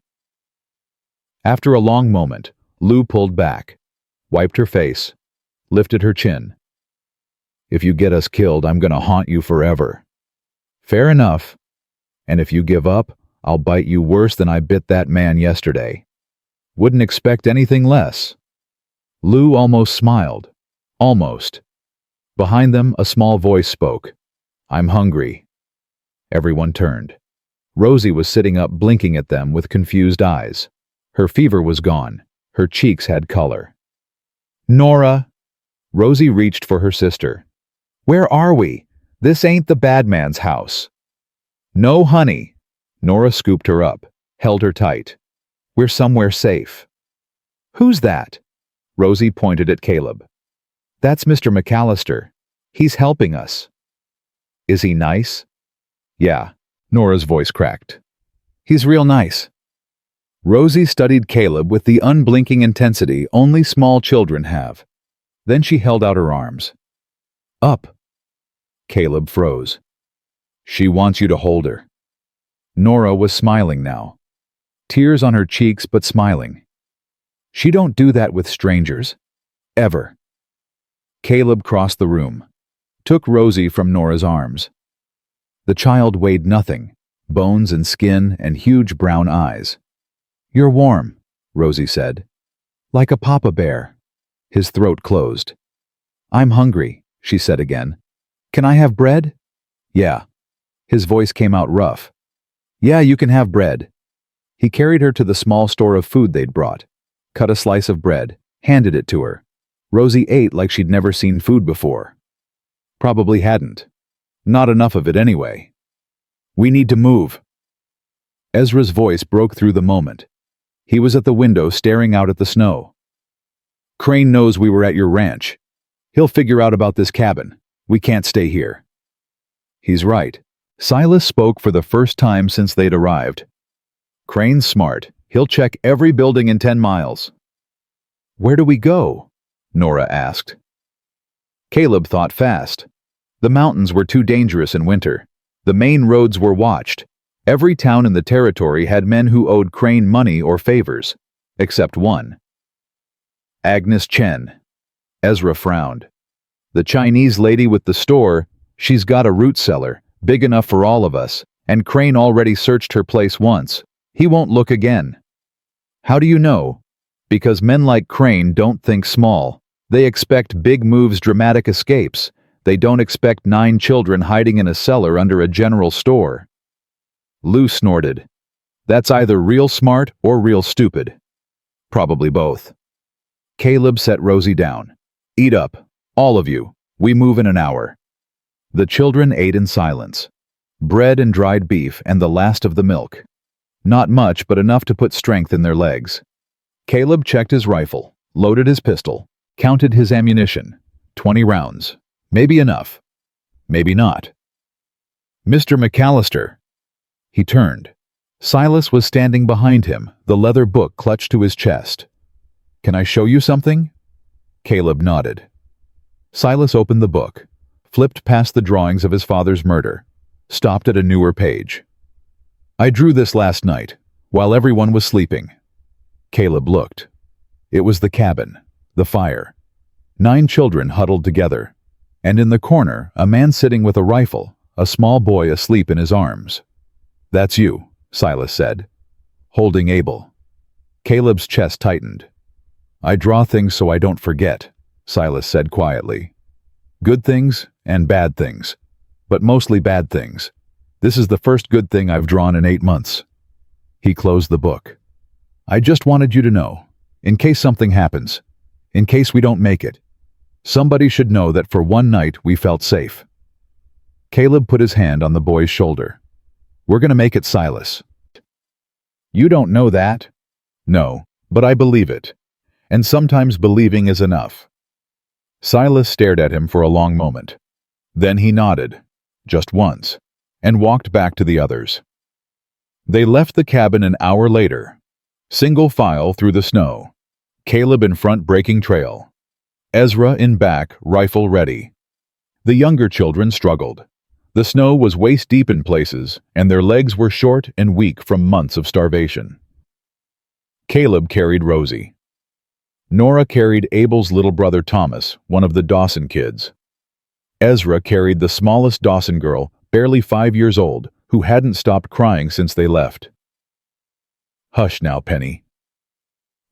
After a long moment, Lou pulled back, wiped her face, lifted her chin. "If you get us killed, I'm gonna haunt you forever." "Fair enough. And if you give up, I'll bite you worse than I bit that man yesterday." "Wouldn't expect anything less." Lou almost smiled. Almost. Behind them, a small voice spoke. "I'm hungry." Everyone turned. Rosie was sitting up, blinking at them with confused eyes. Her fever was gone. Her cheeks had color. "Nora!" Rosie reached for her sister. "Where are we? This ain't the bad man's house." "No, honey." Nora scooped her up, held her tight. "We're somewhere safe." "Who's that?" Rosie pointed at Caleb. "That's Mr. McAllister. He's helping us." "Is he nice?" "Yeah." Nora's voice cracked. "He's real nice." Rosie studied Caleb with the unblinking intensity only small children have. Then she held out her arms. "Up." Caleb froze. "She wants you to hold her." Nora was smiling now. Tears on her cheeks, but smiling. "She don't do that with strangers. Ever." Caleb crossed the room, took Rosie from Nora's arms. The child weighed nothing, bones and skin and huge brown eyes. "You're warm," Rosie said. "Like a papa bear." His throat closed. "I'm hungry," she said again. "Can I have bread?" "Yeah." His voice came out rough. "Yeah, you can have bread." He carried her to the small store of food they'd brought, cut a slice of bread, handed it to her. Rosie ate like she'd never seen food before. Probably hadn't. Not enough of it anyway. "We need to move." Ezra's voice broke through the moment. He was at the window staring out at the snow. "Crane knows we were at your ranch. He'll figure out about this cabin. We can't stay here." "He's right." Silas spoke for the first time since they'd arrived. "Crane's smart. He'll check every building in 10 miles. "Where do we go?" Nora asked. Caleb thought fast. The mountains were too dangerous in winter. The main roads were watched. Every town in the territory had men who owed Crane money or favors, except one. Agnes Chen. Ezra frowned. "The Chinese lady with the store, she's got a root cellar, big enough for all of us, and Crane already searched her place once. He won't look again." "How do you know?" "Because men like Crane don't think small. They expect big moves, dramatic escapes. They don't expect 9 children hiding in a cellar under a general store." Lou snorted. "That's either real smart or real stupid." "Probably both." Caleb set Rosie down. "Eat up, all of you. We move in an hour." The children ate in silence. Bread and dried beef and the last of the milk. Not much, but enough to put strength in their legs. Caleb checked his rifle, loaded his pistol, counted his ammunition. 20 rounds. Maybe enough. Maybe not. "Mr. McAllister." He turned. Silas was standing behind him, the leather book clutched to his chest. "Can I show you something?" Caleb nodded. Silas opened the book, flipped past the drawings of his father's murder, stopped at a newer page. "I drew this last night, while everyone was sleeping." Caleb looked. It was the cabin, the fire, 9 children huddled together, and in the corner, a man sitting with a rifle, a small boy asleep in his arms. "That's you," Silas said, holding Abel. Caleb's chest tightened. "I draw things so I don't forget," Silas said quietly. "Good things and bad things, but mostly bad things. This is the first good thing I've drawn in 8 months." He closed the book. "I just wanted you to know, in case something happens, in case we don't make it. Somebody should know that for one night we felt safe." Caleb put his hand on the boy's shoulder. "We're going to make it, Silas." "You don't know that." "No, but I believe it. And sometimes believing is enough." Silas stared at him for a long moment. Then he nodded, just once, and walked back to the others. They left the cabin an hour later, single file through the snow, Caleb in front breaking trail, Ezra in back, rifle ready. The younger children struggled. The snow was waist-deep in places, and their legs were short and weak from months of starvation. Caleb carried Rosie. Nora carried Abel's little brother Thomas, one of the Dawson kids. Ezra carried the smallest Dawson girl, barely 5 years old, who hadn't stopped crying since they left. "Hush now, Penny."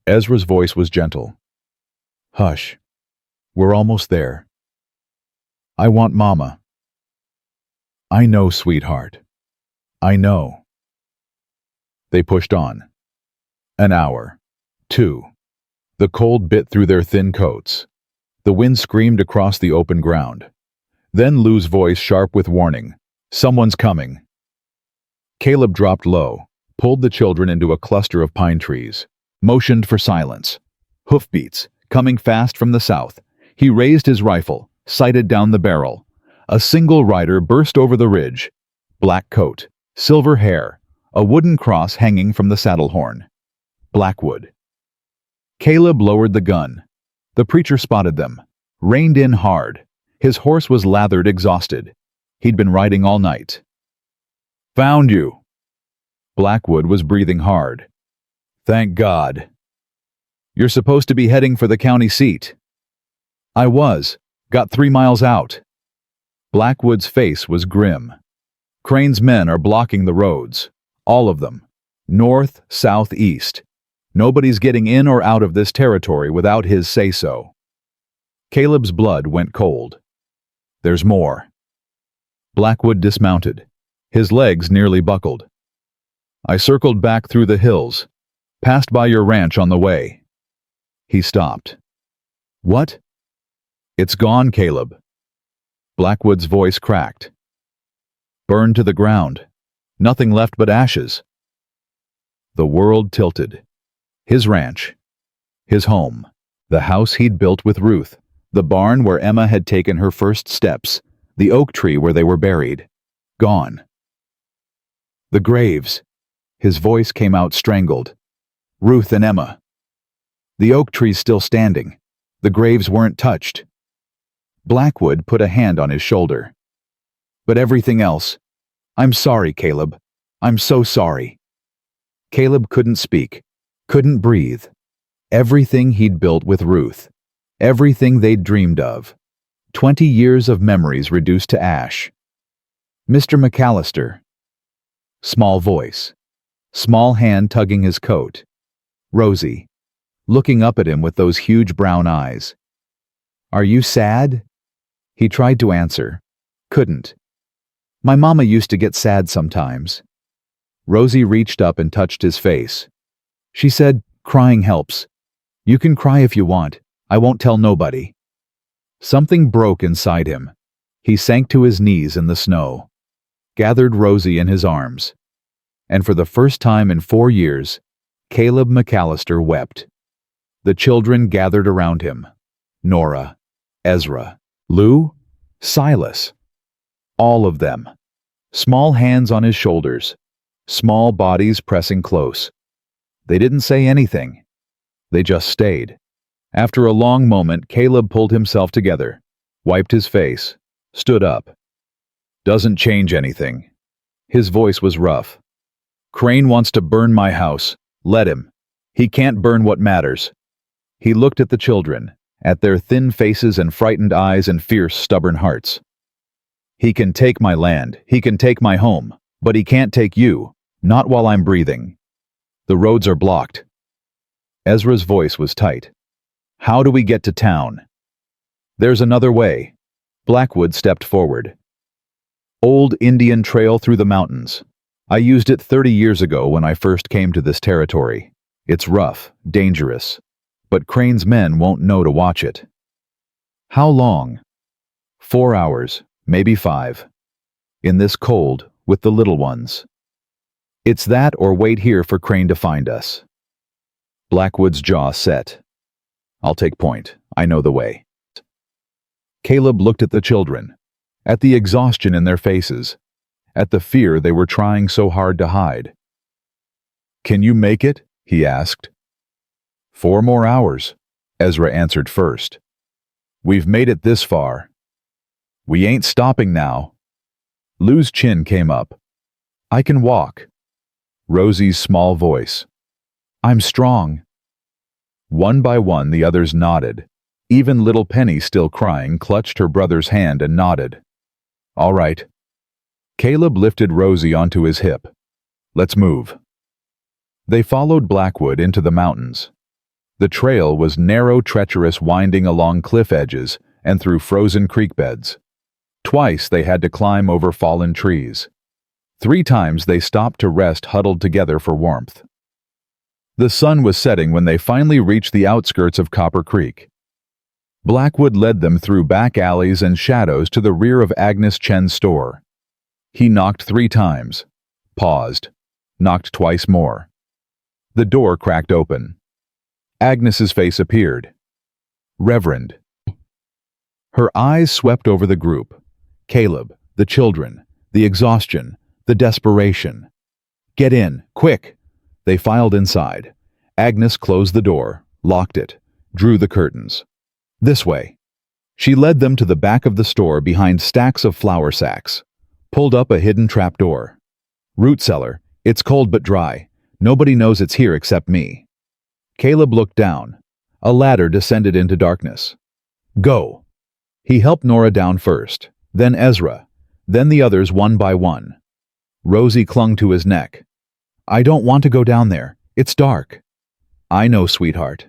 Ezra's voice was gentle. "Hush. We're almost there. I want Mama." "I know, sweetheart. I know." They pushed on. An hour. 2. The cold bit through their thin coats. The wind screamed across the open ground. Then Lou's voice sharp with warning. "Someone's coming." Caleb dropped low, pulled the children into a cluster of pine trees, motioned for silence. Hoofbeats, coming fast from the south. He raised his rifle, sighted down the barrel. A single rider burst over the ridge. Black coat, silver hair, a wooden cross hanging from the saddle horn. Blackwood. Caleb lowered the gun. The preacher spotted them, reined in hard. His horse was lathered, exhausted. He'd been riding all night. "Found you." Blackwood was breathing hard. "Thank God." "You're supposed to be heading for the county seat." "I was. Got 3 miles out." Blackwood's face was grim. "Crane's men are blocking the roads. All of them. North, south, east. Nobody's getting in or out of this territory without his say-so." Caleb's blood went cold. "There's more." Blackwood dismounted. His legs nearly buckled. "I circled back through the hills, passed by your ranch on the way." He stopped. "What?" "It's gone, Caleb." Blackwood's voice cracked. "Burned to the ground. Nothing left but ashes." The world tilted. His ranch. His home. The house he'd built with Ruth. The barn where Emma had taken her first steps. The oak tree where they were buried. Gone. The graves. His voice came out strangled. Ruth and Emma. The oak tree's still standing. The graves weren't touched. Blackwood put a hand on his shoulder. "But everything else. I'm sorry, Caleb. I'm so sorry." Caleb couldn't speak, couldn't breathe. Everything he'd built with Ruth. Everything they'd dreamed of. 20 years of memories reduced to ash. "Mr. McAllister." Small voice. Small hand tugging his coat. Rosie, looking up at him with those huge brown eyes. "Are you sad?" He tried to answer. Couldn't. "My mama used to get sad sometimes." Rosie reached up and touched his face. She said, "Crying helps. You can cry if you want. I won't tell nobody." Something broke inside him. He sank to his knees in the snow, gathered Rosie in his arms. And for the first time in 4 years, Caleb McAllister wept. The children gathered around him. Nora, Ezra, Lou, Silas. All of them. Small hands on his shoulders. Small bodies pressing close. They didn't say anything. They just stayed. After a long moment, Caleb pulled himself together, wiped his face, stood up. "Doesn't change anything." His voice was rough. "Crane wants to burn my house. Let him. He can't burn what matters." He looked at the children, at their thin faces and frightened eyes and fierce, stubborn hearts. "He can take my land, he can take my home, but he can't take you, not while I'm breathing. The roads are blocked." Ezra's voice was tight. "How do we get to town?" "There's another way." Blackwood stepped forward. "Old Indian trail through the mountains. I used it 30 years ago when I first came to this territory. It's rough, dangerous, but Crane's men won't know to watch it." "How long?" 4 hours, maybe 5. In this cold, with the little ones. It's that or wait here for Crane to find us." Blackwood's jaw set. "I'll take point. I know the way." Caleb looked at the children, at the exhaustion in their faces, at the fear they were trying so hard to hide. "Can you make it?" he asked. 4 more hours, Ezra answered first. "We've made it this far. We ain't stopping now." Lou's chin came up. "I can walk." Rosie's small voice. "I'm strong." One by one the others nodded. Even little Penny, still crying, clutched her brother's hand and nodded. "All right." Caleb lifted Rosie onto his hip. "Let's move." They followed Blackwood into the mountains. The trail was narrow, treacherous, winding along cliff edges and through frozen creek beds. Twice they had to climb over fallen trees. 3 times they stopped to rest, huddled together for warmth. The sun was setting when they finally reached the outskirts of Copper Creek. Blackwood led them through back alleys and shadows to the rear of Agnes Chen's store. He knocked 3 times, paused, knocked twice more. The door cracked open. Agnes's face appeared. "Reverend." Her eyes swept over the group. Caleb, the children, the exhaustion, the desperation. "Get in, quick!" They filed inside. Agnes closed the door, locked it, drew the curtains. "This way." She led them to the back of the store behind stacks of flour sacks, pulled up a hidden trapdoor. "Root cellar. It's cold but dry. Nobody knows it's here except me." Caleb looked down. A ladder descended into darkness. "Go." He helped Nora down first, then Ezra, then the others one by one. Rosie clung to his neck. "I don't want to go down there. It's dark." "I know, sweetheart,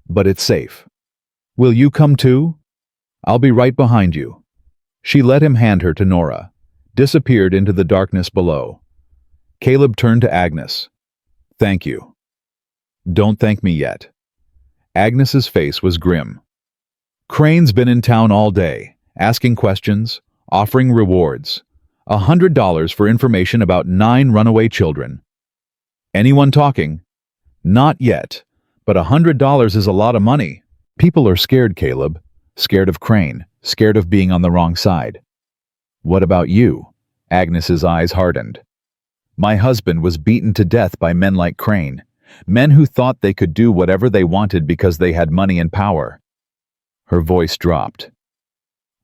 but it's safe." "Will you come too?" "I'll be right behind you." She let him hand her to Nora, disappeared into the darkness below. Caleb turned to Agnes. "Thank you." "Don't thank me yet." Agnes's face was grim. "Crane's been in town all day, asking questions, offering rewards. $100 for information about 9 runaway children. Anyone talking?" "Not yet, but $100 is a lot of money." "People are scared, Caleb. Scared of Crane, scared of being on the wrong side." "What about you?" Agnes's eyes hardened. "My husband was beaten to death by men like Crane, men who thought they could do whatever they wanted because they had money and power." Her voice dropped.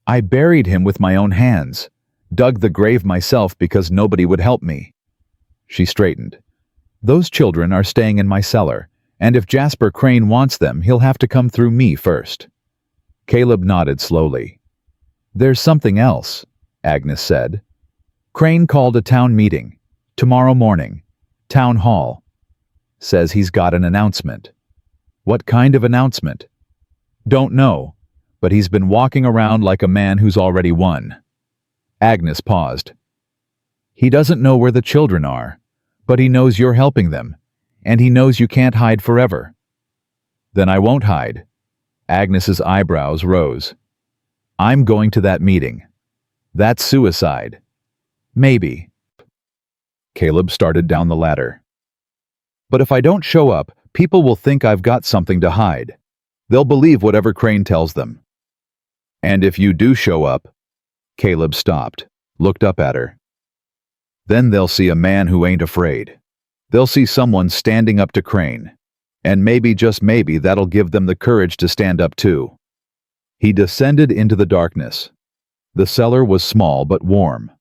"I buried him with my own hands, dug the grave myself because nobody would help me." She straightened. "Those children are staying in my cellar, and if Jasper Crane wants them, he'll have to come through me first." Caleb nodded slowly. "There's something else," Agnes said. "Crane called a town meeting. Tomorrow morning. Town hall. Says he's got an announcement." "What kind of announcement?" "Don't know, but he's been walking around like a man who's already won." Agnes paused. "He doesn't know where the children are, but he knows you're helping them, and he knows you can't hide forever." "Then I won't hide." Agnes's eyebrows rose. "I'm going to that meeting. That's suicide." "Maybe." Caleb started down the ladder. "But if I don't show up, people will think I've got something to hide. They'll believe whatever Crane tells them." "And if you do show up," Caleb stopped, looked up at her. "Then they'll see a man who ain't afraid. They'll see someone standing up to Crane. And maybe, just maybe, that'll give them the courage to stand up too." He descended into the darkness. The cellar was small but warm.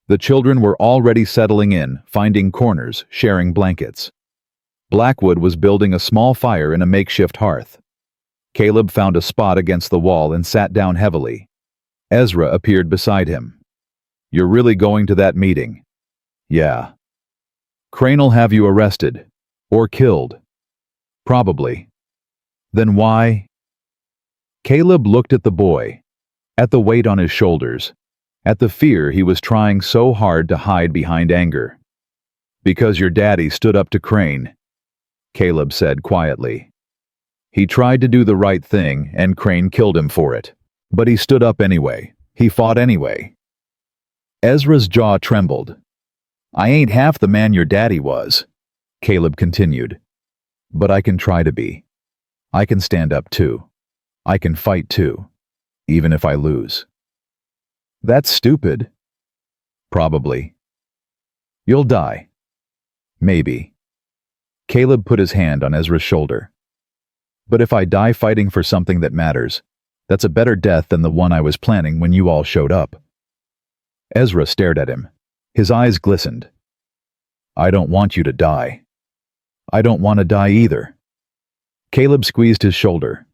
The children were already settling in, finding corners, sharing blankets. Blackwood was building a small fire in a makeshift hearth. Caleb found a spot against the wall and sat down heavily. Ezra appeared beside him. "You're really going to that meeting?" "Yeah." "Crane'll have you arrested. Or killed." "Probably." "Then why?" Caleb looked at the boy, at the weight on his shoulders, at the fear he was trying so hard to hide behind anger. "Because your daddy stood up to Crane," Caleb said quietly. "He tried to do the right thing, and Crane killed him for it. But he stood up anyway. He fought anyway." Ezra's jaw trembled. "I ain't half the man your daddy was," Caleb continued. "But I can try to be. I can stand up too. I can fight too, even if I lose." "That's stupid." "Probably." "You'll die." "Maybe." Caleb put his hand on Ezra's shoulder. "But if I die fighting for something that matters, that's a better death than the one I was planning when you all showed up." Ezra stared at him. His eyes glistened. "I don't want you to die." "I don't want to die either." Caleb squeezed his shoulder.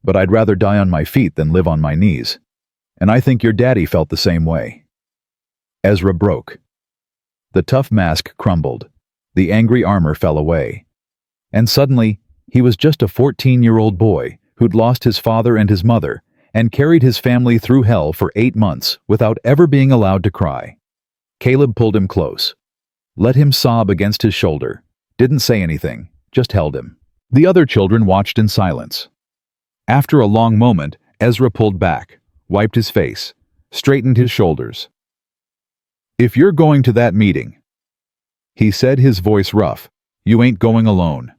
"But I'd rather die on my feet than live on my knees. And I think your daddy felt the same way." Ezra broke. The tough mask crumbled. The angry armor fell away. And suddenly, he was just a 14-year-old boy who'd lost his father and his mother and carried his family through hell for 8 months without ever being allowed to cry. Caleb pulled him close, let him sob against his shoulder, didn't say anything, just held him. The other children watched in silence. After a long moment, Ezra pulled back, wiped his face, straightened his shoulders. "If you're going to that meeting," he said, his voice rough, "you ain't going alone."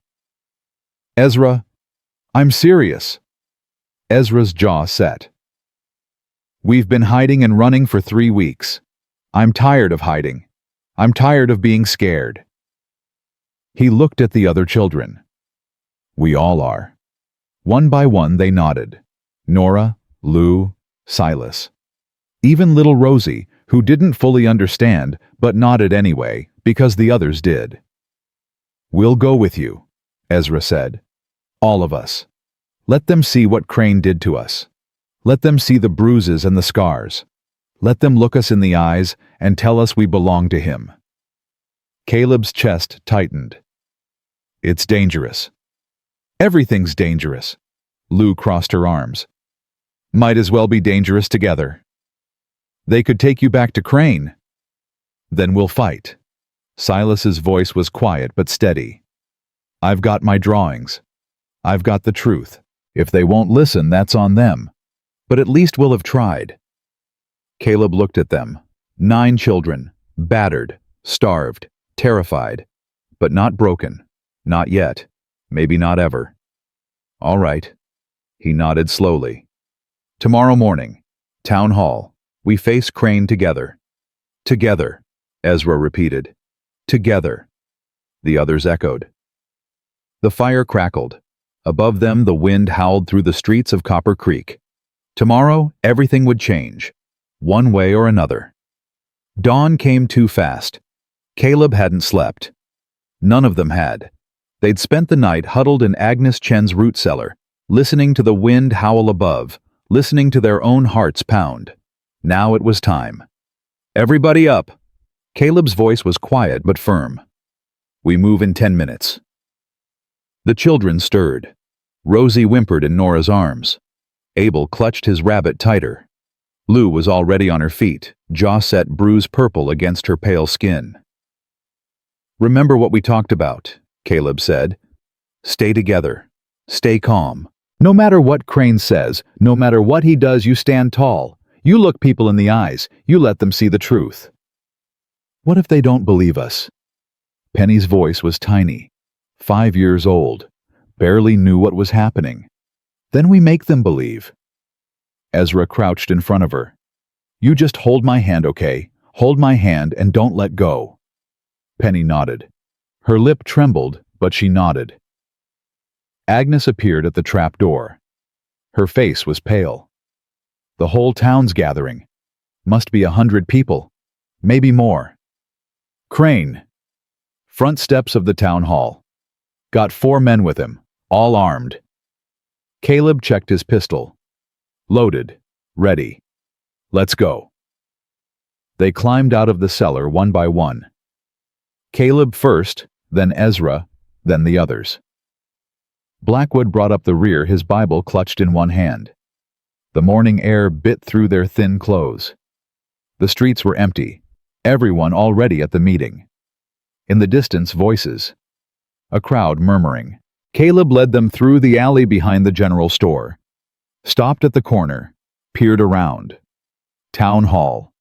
"Ezra, I'm serious." Ezra's jaw set. "We've been hiding and running for 3 weeks. I'm tired of hiding. I'm tired of being scared." He looked at the other children. "We all are." One by one they nodded. Nora, Lou, Silas. Even little Rosie, who didn't fully understand but nodded anyway because the others did. "We'll go with you," Ezra said. "All of us. Let them see what Crane did to us. Let them see the bruises and the scars. Let them look us in the eyes and tell us we belong to him." Caleb's chest tightened. "It's dangerous." "Everything's dangerous." Lou crossed her arms. "Might as well be dangerous together." "They could take you back to Crane." "Then we'll fight." Silas's voice was quiet but steady. "I've got my drawings. I've got the truth. If they won't listen, that's on them. But at least we'll have tried." Caleb looked at them. 9 children, battered, starved, terrified, but not broken. Not yet. Maybe not ever. "All right." He nodded slowly. "Tomorrow morning, Town Hall, we face Crane together." "Together," Ezra repeated. "Together." The others echoed. The fire crackled. Above them, the wind howled through the streets of Copper Creek. Tomorrow, everything would change, one way or another. Dawn came too fast. Caleb hadn't slept. None of them had. They'd spent the night huddled in Agnes Chen's root cellar, listening to the wind howl above, listening to their own hearts pound. Now it was time. "Everybody up!" Caleb's voice was quiet but firm. "We move in 10 minutes." The children stirred. Rosie whimpered in Nora's arms. Abel clutched his rabbit tighter. Lou was already on her feet, jaw set bruise purple against her pale skin. "Remember what we talked about," Caleb said. "Stay together. Stay calm. No matter what Crane says, no matter what he does, you stand tall. You look people in the eyes. You let them see the truth." "What if they don't believe us?" Penny's voice was tiny. 5 years old. Barely knew what was happening. "Then we make them believe." Ezra crouched in front of her. "You just hold my hand, okay? Hold my hand and don't let go." Penny nodded. Her lip trembled, but she nodded. Agnes appeared at the trap door. Her face was pale. "The whole town's gathering. Must be 100 people. Maybe more." "Crane." Front steps of the town hall. Got 4 men with him, all armed. Caleb checked his pistol. Loaded. Ready. Let's go. They climbed out of the cellar one by one. Caleb first, then Ezra, then the others. Blackwood brought up the rear, his Bible clutched in one hand. The morning air bit through their thin clothes. The streets were empty, everyone already at the meeting. In the distance, voices. A crowd murmuring. Caleb led them through the alley behind the general store. Stopped at the corner, peered around. Town hall.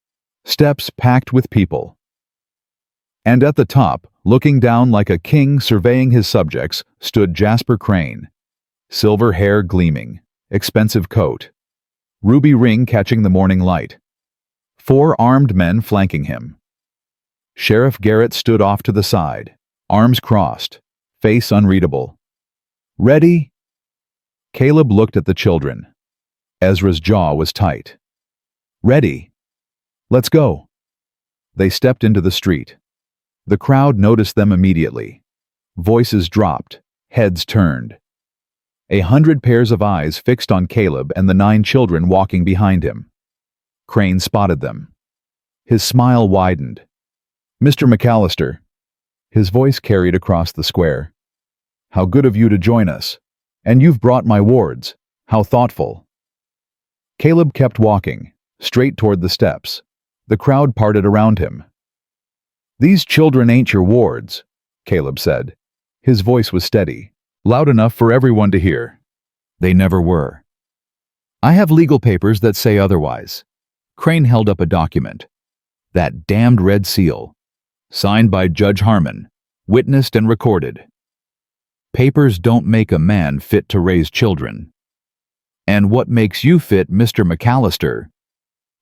Steps packed with people. And at the top, looking down like a king surveying his subjects, stood Jasper Crane. Silver hair gleaming, expensive coat. Ruby ring catching the morning light. 4 armed men flanking him. Sheriff Garrett stood off to the side, arms crossed, face unreadable. Ready? Caleb looked at the children. Ezra's jaw was tight. Ready. Let's go. They stepped into the street. The crowd noticed them immediately. Voices dropped, heads turned. 100 pairs of eyes fixed on Caleb and the 9 children walking behind him. Crane spotted them. His smile widened. Mr. McAllister. His voice carried across the square. How good of you to join us. And you've brought my wards. How thoughtful. Caleb kept walking, straight toward the steps. The crowd parted around him. These children ain't your wards, Caleb said. His voice was steady, loud enough for everyone to hear. They never were. I have legal papers that say otherwise. Crane held up a document. That damned red seal. Signed by Judge Harmon. Witnessed and recorded. Papers don't make a man fit to raise children. And what makes you fit, Mr. McAllister?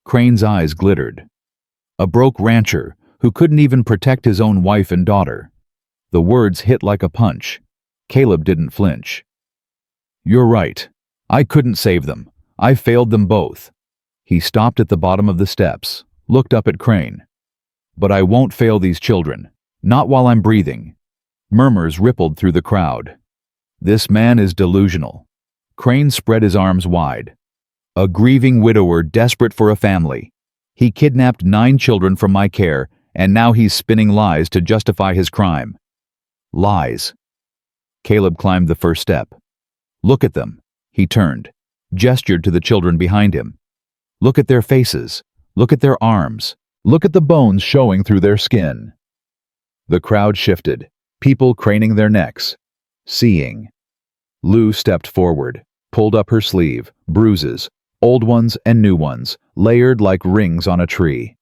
Crane's eyes glittered. A broke rancher who couldn't even protect his own wife and daughter. The words hit like a punch. Caleb didn't flinch. You're right. I couldn't save them. I failed them both. He stopped at the bottom of the steps, looked up at Crane. But I won't fail these children. Not while I'm breathing. Murmurs rippled through the crowd. This man is delusional. Crane spread his arms wide. A grieving widower desperate for a family. He kidnapped 9 children from my care, and now he's spinning lies to justify his crime. Lies. Caleb climbed the first step. Look at them. He turned, gestured to the children behind him. Look at their faces. Look at their arms. Look at the bones showing through their skin. The crowd shifted, people craning their necks. Seeing. Lou stepped forward, pulled up her sleeve, bruises, old ones and new ones, layered like rings on a tree.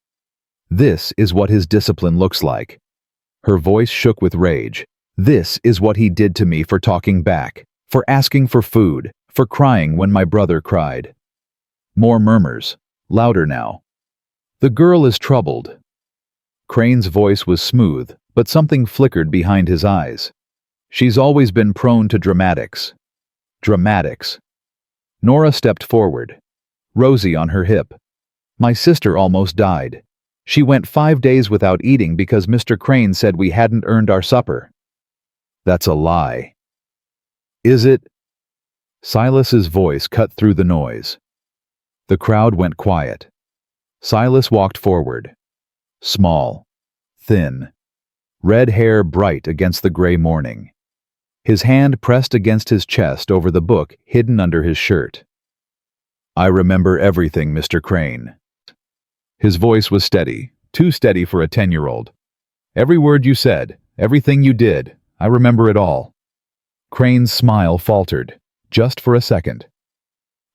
This is what his discipline looks like. Her voice shook with rage. This is what he did to me for talking back, for asking for food, for crying when my brother cried. More murmurs, louder now. The girl is troubled. Crane's voice was smooth, but something flickered behind his eyes. She's always been prone to dramatics. Dramatics. Nora stepped forward, Rosie on her hip. My sister almost died. She went 5 days without eating because Mr. Crane said we hadn't earned our supper. That's a lie. Is it? Silas's voice cut through the noise. The crowd went quiet. Silas walked forward. Small, thin, red hair bright against the gray morning. His hand pressed against his chest over the book hidden under his shirt. I remember everything, Mr. Crane. His voice was steady, too steady for a 10-year-old. Every word you said, everything you did, I remember it all. Crane's smile faltered, just for a second.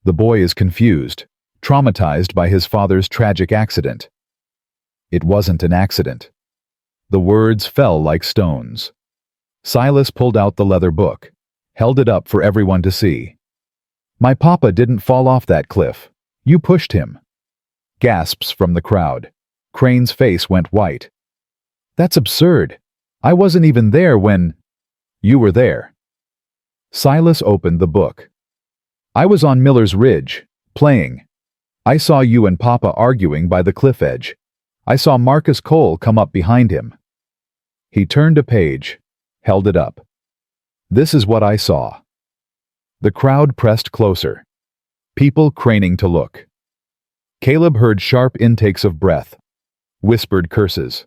The boy is confused, traumatized by his father's tragic accident. It wasn't an accident. The words fell like stones. Silas pulled out the leather book, held it up for everyone to see. My papa didn't fall off that cliff. You pushed him. Gasps from the crowd. Crane's face went white. That's absurd. I wasn't even there when... You were there. Silas opened the book. I was on Miller's Ridge, playing. I saw you and Papa arguing by the cliff edge. I saw Marcus Cole come up behind him. He turned a page, held it up. This is what I saw. The crowd pressed closer, people craning to look. Caleb heard sharp intakes of breath, whispered curses.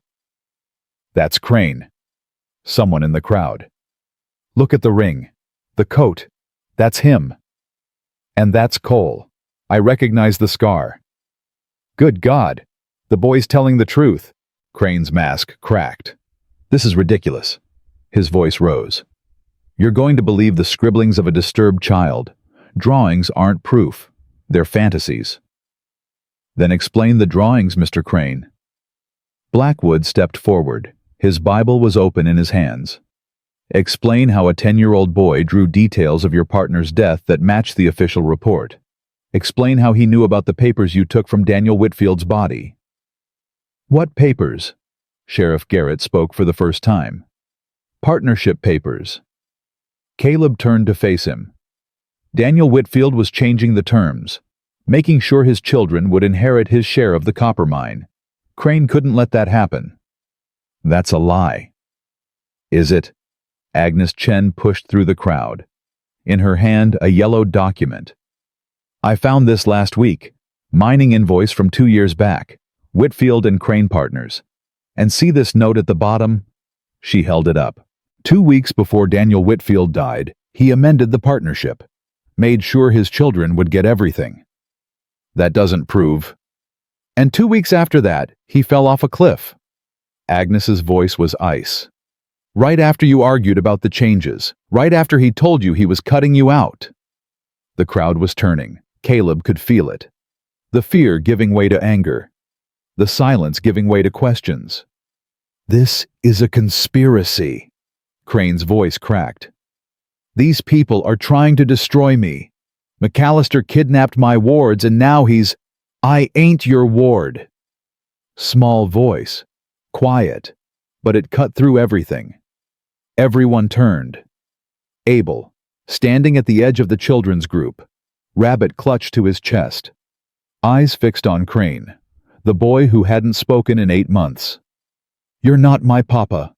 That's Crane. Someone in the crowd. Look at the ring, the coat. That's him. And that's Cole. I recognize the scar. Good God, the boy's telling the truth. Crane's mask cracked. This is ridiculous. His voice rose. You're going to believe the scribblings of a disturbed child. Drawings aren't proof. They're fantasies. Then explain the drawings, Mr. Crane. Blackwood stepped forward. His Bible was open in his hands. Explain how a 10-year-old boy drew details of your partner's death that matched the official report. Explain how he knew about the papers you took from Daniel Whitfield's body. What papers? Sheriff Garrett spoke for the first time. Partnership papers. Caleb turned to face him. Daniel Whitfield was changing the terms, making sure his children would inherit his share of the copper mine. Crane couldn't let that happen. That's a lie. Is it? Agnes Chen pushed through the crowd. In her hand, a yellow document. I found this last week. Mining invoice from 2 years back. Whitfield and Crane partners. And see this note at the bottom? She held it up. 2 weeks before Daniel Whitfield died, he amended the partnership. Made sure his children would get everything. That doesn't prove. And 2 weeks after that, he fell off a cliff. Agnes's voice was ice. Right after you argued about the changes. Right after he told you he was cutting you out. The crowd was turning. Caleb could feel it. The fear giving way to anger. The silence giving way to questions. This is a conspiracy. Crane's voice cracked. These people are trying to destroy me. McAllister kidnapped my wards and now he's... I ain't your ward. Small voice. Quiet. But it cut through everything. Everyone turned. Abel, standing at the edge of the children's group, rabbit clutched to his chest. Eyes fixed on Crane, the boy who hadn't spoken in 8 months. You're not my papa.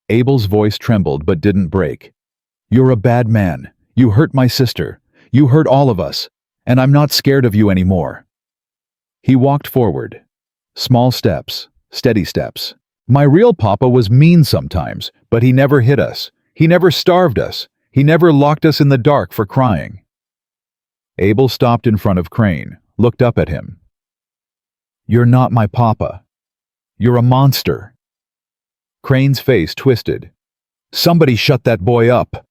Abel's voice trembled but didn't break. You're a bad man. You hurt my sister. You hurt all of us. And I'm not scared of you anymore. He walked forward. Small steps, steady steps. My real papa was mean sometimes, but he never hit us. He never starved us. He never locked us in the dark for crying. Abel stopped in front of Crane, looked up at him. You're not my papa. You're a monster. Crane's face twisted. Somebody shut that boy up.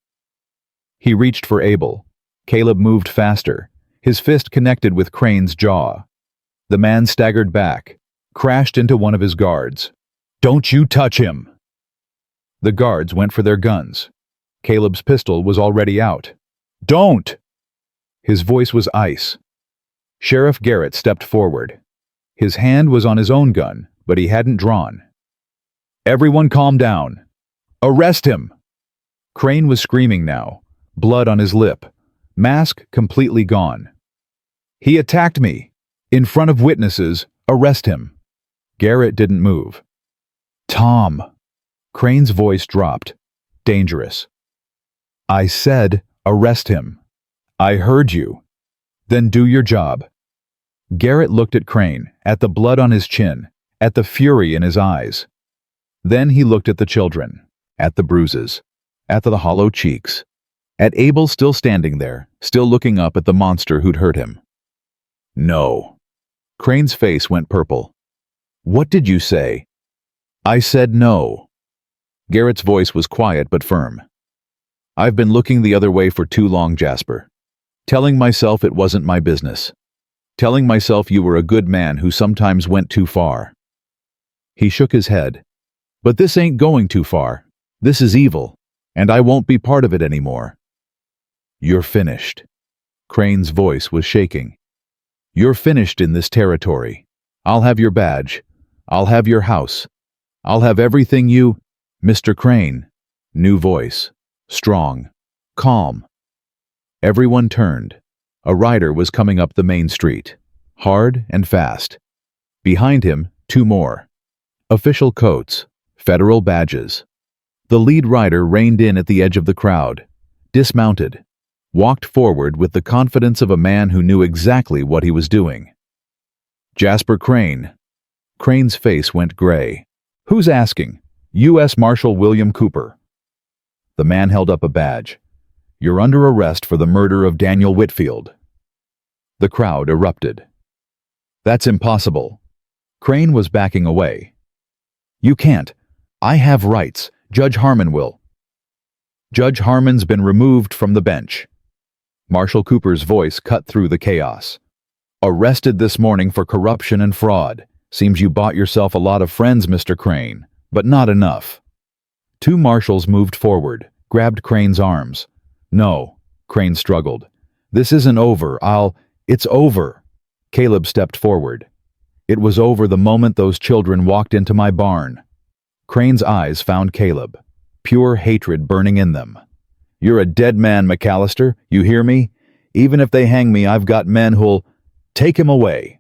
He reached for Abel. Caleb moved faster. His fist connected with Crane's jaw. The man staggered back, crashed into one of his guards. Don't you touch him! The guards went for their guns. Caleb's pistol was already out. Don't! His voice was ice. Sheriff Garrett stepped forward. His hand was on his own gun, but he hadn't drawn. Everyone calm down. Arrest him! Crane was screaming now, blood on his lip, mask completely gone. He attacked me. In front of witnesses, arrest him. Garrett didn't move. Tom. Crane's voice dropped. Dangerous. I said, arrest him. I heard you. Then do your job. Garrett looked at Crane, at the blood on his chin, at the fury in his eyes. Then he looked at the children, at the bruises, at the hollow cheeks, at Abel still standing there, still looking up at the monster who'd hurt him. No. Crane's face went purple. What did you say? I said no. Garrett's voice was quiet but firm. I've been looking the other way for too long, Jasper. Telling myself it wasn't my business. Telling myself you were a good man who sometimes went too far. He shook his head. But this ain't going too far. This is evil, and I won't be part of it anymore. You're finished. Crane's voice was shaking. You're finished in this territory. I'll have your badge. I'll have your house. I'll have everything you... Mr. Crane. New voice. Strong. Calm. Everyone turned. A rider was coming up the main street. Hard and fast. Behind him, 2 more. Official coats. Federal badges. The lead rider reined in at the edge of the crowd. Dismounted. walked forward with the confidence of a man who knew exactly what he was doing. Jasper Crane. Crane's face went gray. Who's asking? U.S. Marshal William Cooper. The man held up a badge. You're under arrest for the murder of Daniel Whitfield. The crowd erupted. That's impossible. Crane was backing away. You can't. I have rights. Judge Harmon will. Judge Harmon's been removed from the bench. Marshal Cooper's voice cut through the chaos. Arrested this morning for corruption and fraud. Seems you bought yourself a lot of friends, Mr. Crane, but not enough. Two marshals moved forward, grabbed Crane's arms. No, Crane struggled. This isn't over. It's over. Caleb stepped forward. It was over the moment those children walked into my barn. Crane's eyes found Caleb, pure hatred burning in them. You're a dead man, McAllister, you hear me? Even if they hang me, I've got men who'll take him away.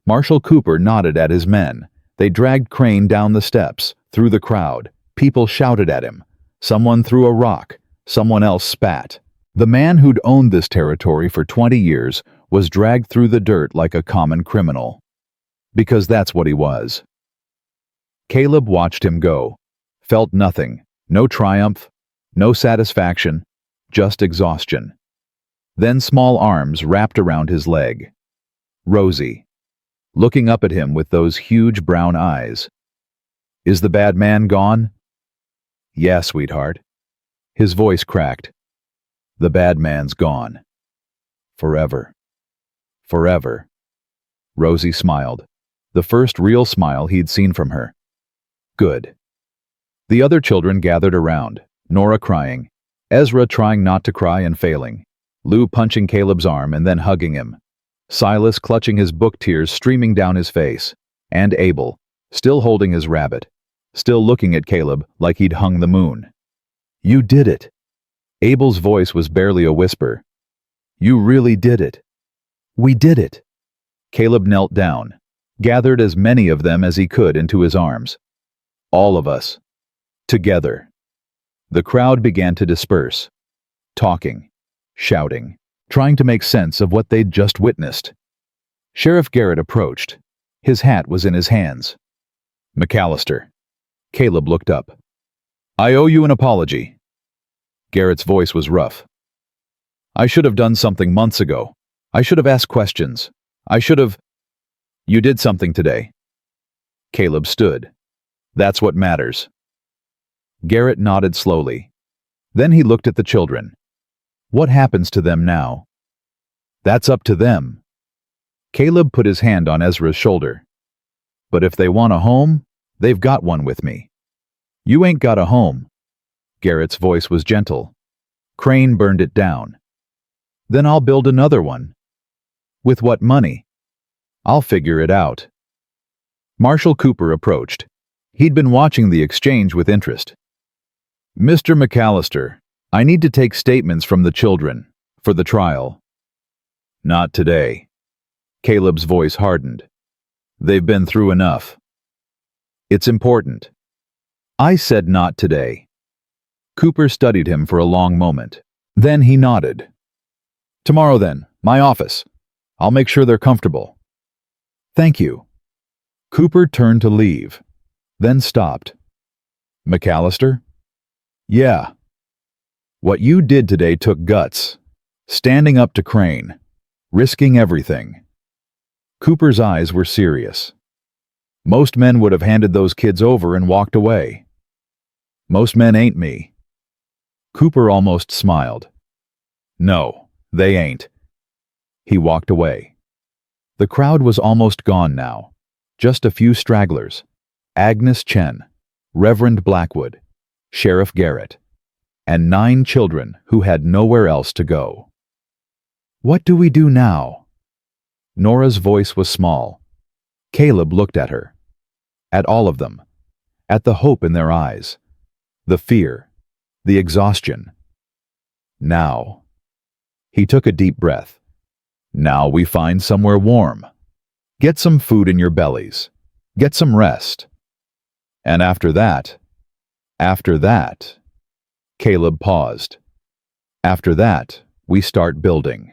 Marshal Cooper nodded at his men. They dragged Crane down the steps, through the crowd. People shouted at him. Someone threw a rock. Someone else spat. The man who'd owned this territory for 20 years was dragged through the dirt like a common criminal. Because that's what he was. Caleb watched him go. Felt nothing. No triumph. No satisfaction. Just exhaustion. Then small arms wrapped around his leg. Rosie. Looking up at him with those huge brown eyes. Is the bad man gone? Yeah, sweetheart. His voice cracked. The bad man's gone. Forever. Forever. Rosie smiled. The first real smile he'd seen from her. Good. The other children gathered around, Nora crying, Ezra trying not to cry and failing, Lou punching Caleb's arm and then hugging him, Silas clutching his book, tears streaming down his face, and Abel, still holding his rabbit, still looking at Caleb like he'd hung the moon. You did it. Abel's voice was barely a whisper. You really did it. We did it. Caleb knelt down, gathered as many of them as he could into his arms. All of us. Together. The crowd began to disperse, talking, shouting, trying to make sense of what they'd just witnessed. Sheriff Garrett approached. His hat was in his hands. McAllister. Caleb looked up. I owe you an apology. Garrett's voice was rough. I should have done something months ago. I should have asked questions. I should have... You did something today. Caleb stood. That's what matters. Garrett nodded slowly. Then he looked at the children. What happens to them now? That's up to them. Caleb put his hand on Ezra's shoulder. But if they want a home, they've got one with me. You ain't got a home. Garrett's voice was gentle. Crane burned it down. Then I'll build another one. With what money? I'll figure it out. Marshal Cooper approached. He'd been watching the exchange with interest. Mr. McAllister, I need to take statements from the children, for the trial. Not today. Caleb's voice hardened. They've been through enough. It's important. I said not today. Cooper studied him for a long moment. Then he nodded. Tomorrow then, my office. I'll make sure they're comfortable. Thank you. Cooper turned to leave, then stopped. McAllister? Yeah. What you did today took guts. Standing up to Crane. Risking everything. Cooper's eyes were serious. Most men would have handed those kids over and walked away. Most men ain't me. Cooper almost smiled. No, they ain't. He walked away. The crowd was almost gone now. Just a few stragglers. Agnes Chen, Reverend Blackwood, Sheriff Garrett, and 9 children who had nowhere else to go. What do we do now? Nora's voice was small. Caleb looked at her. At all of them. At the hope in their eyes. The fear. The exhaustion. Now. He took a deep breath. Now we find somewhere warm. Get some food in your bellies. Get some rest. And after that, Caleb paused. After that, we start building.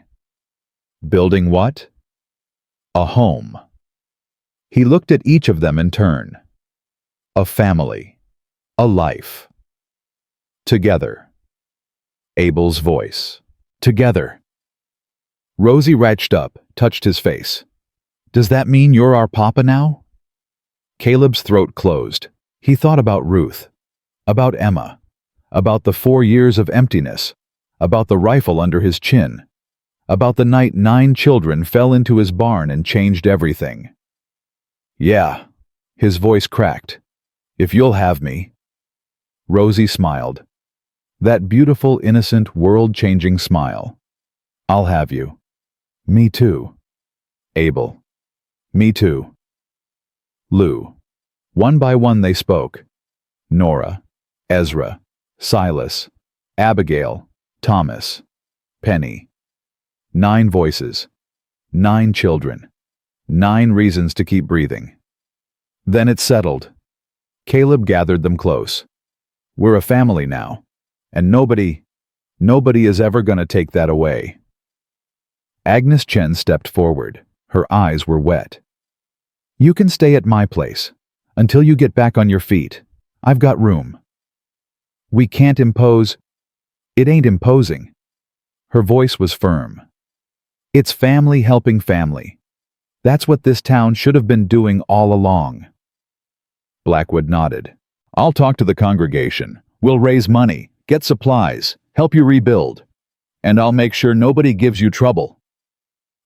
Building what? A home. He looked at each of them in turn. A family. A life. Together. Abel's voice. Together. Rosie reached up, touched his face. Does that mean you're our papa now? Caleb's throat closed. He thought about Ruth, about Emma, about the 4 years of emptiness, about the rifle under his chin, about the night 9 children fell into his barn and changed everything. Yeah, his voice cracked. If you'll have me. Rosie smiled. That beautiful, innocent, world-changing smile. I'll have you. Me too. Abel. Me too. Lou. One by one they spoke. Nora, Ezra, Silas, Abigail, Thomas, Penny. 9 voices. 9 children. 9 reasons to keep breathing. Then it settled. Caleb gathered them close. We're a family now, and nobody is ever gonna take that away. Agnes Chen stepped forward. Her eyes were wet. You can stay at my place. Until you get back on your feet. I've got room. We can't impose. It ain't imposing. Her voice was firm. It's family helping family. That's what this town should have been doing all along. Blackwood nodded. I'll talk to the congregation. We'll raise money, get supplies, help you rebuild. And I'll make sure nobody gives you trouble.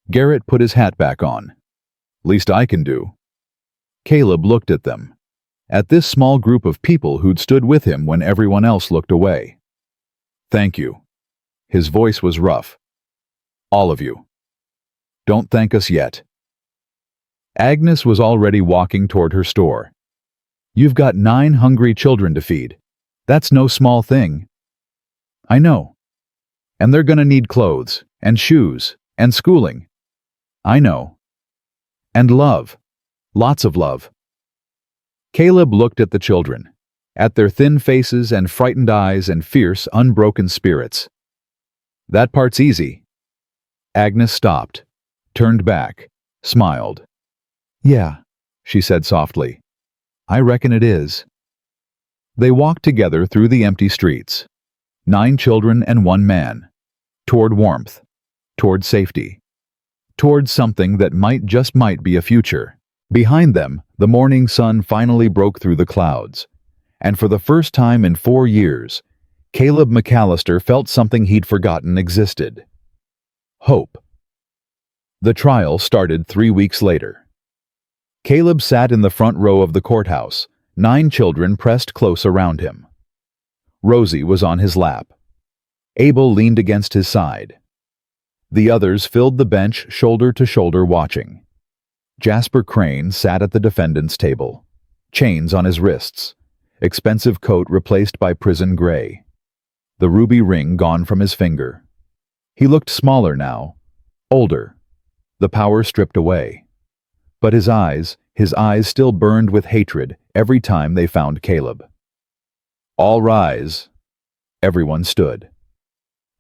Garrett put his hat back on. Least I can do. Caleb looked at them. At this small group of people who'd stood with him when everyone else looked away. Thank you. His voice was rough. All of you. Don't thank us yet. Agnes was already walking toward her store. You've got 9 hungry children to feed. That's no small thing. I know. And they're gonna need clothes, and shoes, and schooling. I know. And love. Lots of love. Caleb looked at the children, at their thin faces and frightened eyes and fierce, unbroken spirits. That part's easy. Agnes stopped, turned back, smiled. Yeah, she said softly. I reckon it is. They walked together through the empty streets. 9 children and 1 man. Toward warmth. Toward safety. Toward something that just might be a future. Behind them, the morning sun finally broke through the clouds. And for the first time in 4 years, Caleb McAllister felt something he'd forgotten existed. Hope. The trial started 3 weeks later. Caleb sat in the front row of the courthouse, 9 children pressed close around him. Rosie was on his lap. Abel leaned against his side. The others filled the bench shoulder to shoulder watching. Jasper Crane sat at the defendant's table, chains on his wrists, expensive coat replaced by prison gray, the ruby ring gone from his finger. He looked smaller now, older, the power stripped away. But his eyes still burned with hatred every time they found Caleb. All rise. Everyone stood.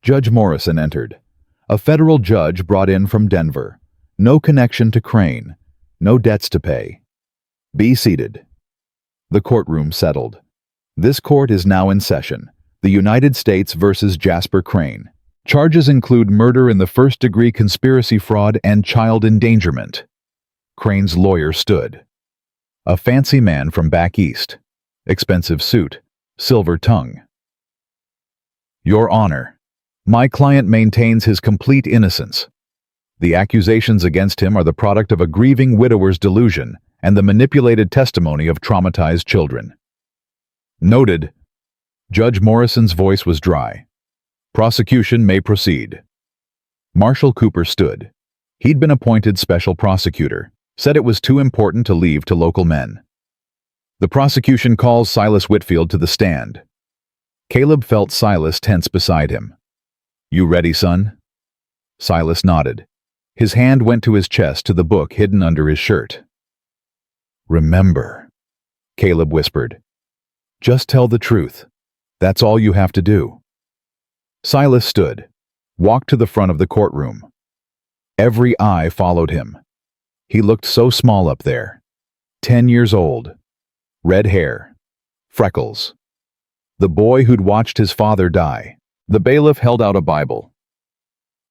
Judge Morrison entered, a federal judge brought in from Denver, no connection to Crane. No debts to pay. Be seated. The courtroom settled. This court is now in session. The United States versus Jasper Crane. Charges include murder in the first-degree conspiracy fraud and child endangerment. Crane's lawyer stood. A fancy man from back east. Expensive suit. Silver tongue. Your Honor, my client maintains his complete innocence. The accusations against him are the product of a grieving widower's delusion and the manipulated testimony of traumatized children. Noted. Judge Morrison's voice was dry. Prosecution may proceed. Marshall Cooper stood. He'd been appointed special prosecutor, said it was too important to leave to local men. The prosecution calls Silas Whitfield to the stand. Caleb felt Silas tense beside him. You ready, son? Silas nodded. His hand went to his chest to the book hidden under his shirt. Remember, Caleb whispered. Just tell the truth. That's all you have to do. Silas stood. walked to the front of the courtroom. Every eye followed him. He looked so small up there. 10 years old. Red hair. Freckles. The boy who'd watched his father die. The bailiff held out a Bible.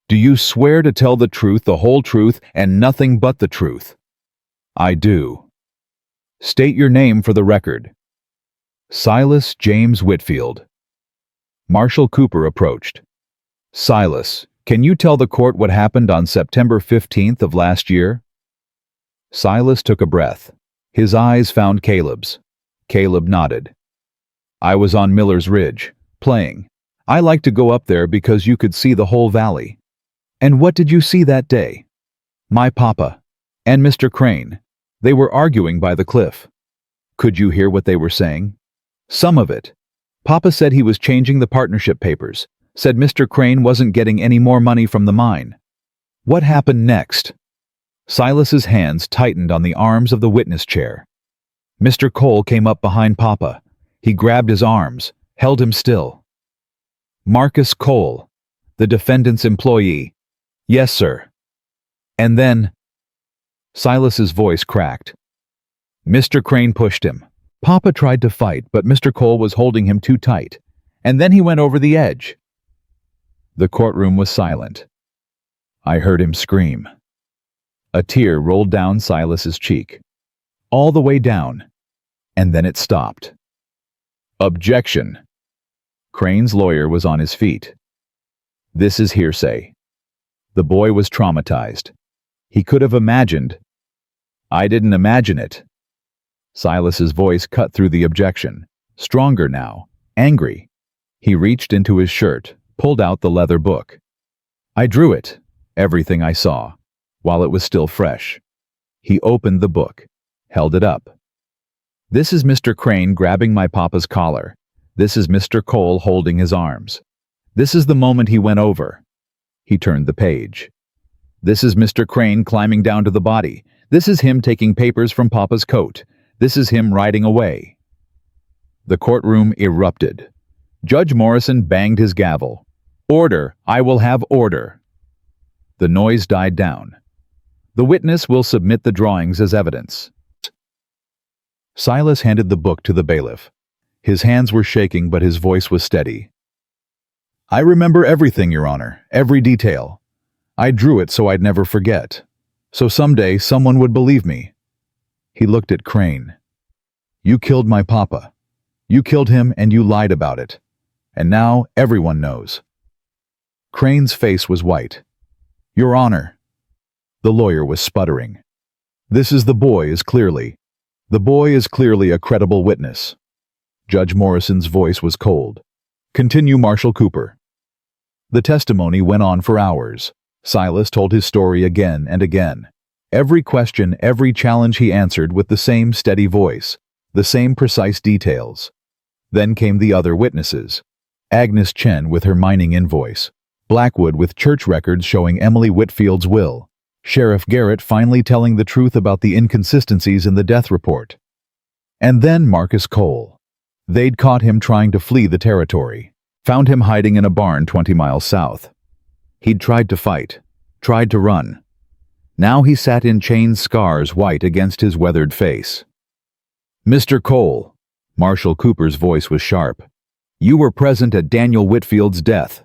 "Do you swear to tell the truth, the whole truth, and nothing but the truth?" "I do." "State your name for the record." "Silas James Whitfield." Marshal Cooper approached. "Silas, can you tell the court what happened on September 15th of last year?" Silas took a breath. His eyes found Caleb's. Caleb nodded. "I was on Miller's Ridge, playing. I like to go up there because you could see the whole valley." "And what did you see that day?" "My papa. And Mr. Crane. They were arguing by the cliff." "Could you hear what they were saying?" "Some of it. Papa said he was changing the partnership papers, said Mr. Crane wasn't getting any more money from the mine." "What happened next?" Silas's hands tightened on the arms of the witness chair. Mr. Cole came up behind Papa. He grabbed his arms, held him still. "Marcus Cole, the defendant's employee." "Yes, sir." "And then—" Silas's voice cracked. "Mr. Crane pushed him. Papa tried to fight, but Mr. Cole was holding him too tight. And then he went over the edge." The courtroom was silent. I heard him scream. A tear rolled down Silas's cheek. All the way down. And then it stopped. "Objection." Crane's lawyer was on his feet. "This is hearsay." The boy was traumatized. He could have imagined. "I didn't imagine it." Silas's voice cut through the objection, stronger now, angry. He reached into his shirt, pulled out the leather book. "I drew it, everything I saw, while it was still fresh." He opened the book, held it up. "This is Mr. Crane grabbing my papa's collar. This is Mr. Cole holding his arms. This is the moment he went over." He turned the page. "This is Mr. Crane climbing down to the body. This is him taking papers from Papa's coat. This is him riding away." The courtroom erupted. Judge Morrison banged his gavel. "Order! I will have order!" The noise died down. "The witness will submit the drawings as evidence." Silas handed the book to the bailiff. His hands were shaking, but his voice was steady. "I remember everything, Your Honor, every detail. I drew it so I'd never forget. So someday someone would believe me." He looked at Crane. "You killed my papa. You killed him and you lied about it. And now everyone knows." Crane's face was white. "Your Honor." The lawyer was sputtering. "This is the boy is clearly a credible witness." Judge Morrison's voice was cold. "Continue, Marshal Cooper." The testimony went on for hours. Silas told his story again and again. Every question, every challenge he answered with the same steady voice, the same precise details. Then came the other witnesses. Agnes Chen with her mining invoice. Blackwood with church records showing Emily Whitfield's will. Sheriff Garrett finally telling the truth about the inconsistencies in the death report. And then Marcus Cole. They'd caught him trying to flee the territory. Found him hiding in a barn 20 miles south. He'd tried to fight. Tried to run. Now he sat in chain scars white against his weathered face. "Mr. Cole," Marshal Cooper's voice was sharp. "You were present at Daniel Whitfield's death."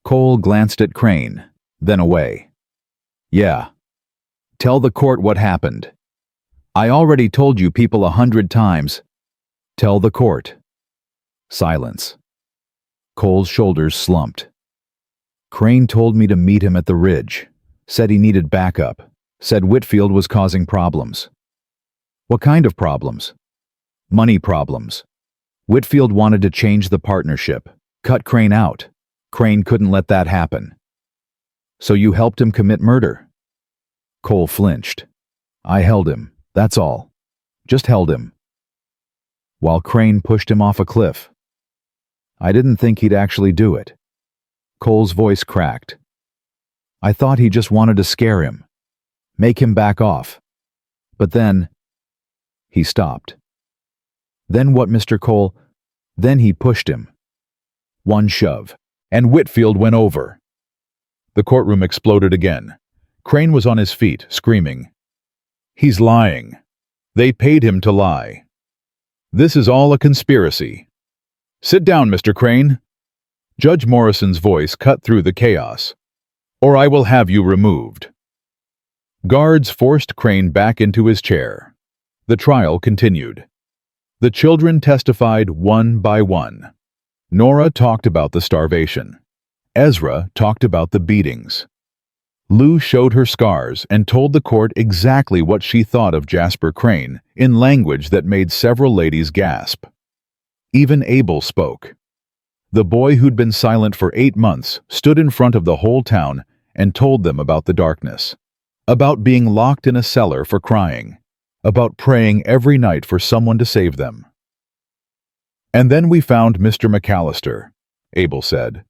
Cole glanced at Crane, then away. "Yeah. Tell the court what happened." "I already told you people 100 times." "Tell the court." Silence. Cole's shoulders slumped. "Crane told me to meet him at the ridge. Said he needed backup. Said Whitfield was causing problems." "What kind of problems?" "Money problems. Whitfield wanted to change the partnership. Cut Crane out. Crane couldn't let that happen." "So you helped him commit murder?" Cole flinched. "I held him, that's all. Just held him." "While Crane pushed him off a cliff." "I didn't think he'd actually do it." Cole's voice cracked. "I thought he just wanted to scare him. Make him back off. But then—" He stopped. "Then what, Mr. Cole?" "Then he pushed him. One shove. And Whitfield went over. The courtroom exploded again. Crane was on his feet, screaming. He's lying. They paid him to lie. This is all a conspiracy. Sit down, Mr. Crane. Judge Morrison's voice cut through the chaos. Or I will have you removed. Guards forced Crane back into his chair. The trial continued. The children testified one by one. Nora talked about the starvation. Ezra talked about the beatings. Lou showed her scars and told the court exactly what she thought of Jasper Crane in language that made several ladies gasp. Even Abel spoke. The boy who'd been silent for 8 months stood in front of the whole town and told them about the darkness, about being locked in a cellar for crying, about praying every night for someone to save them. And then we found Mr. McAllister, Abel said.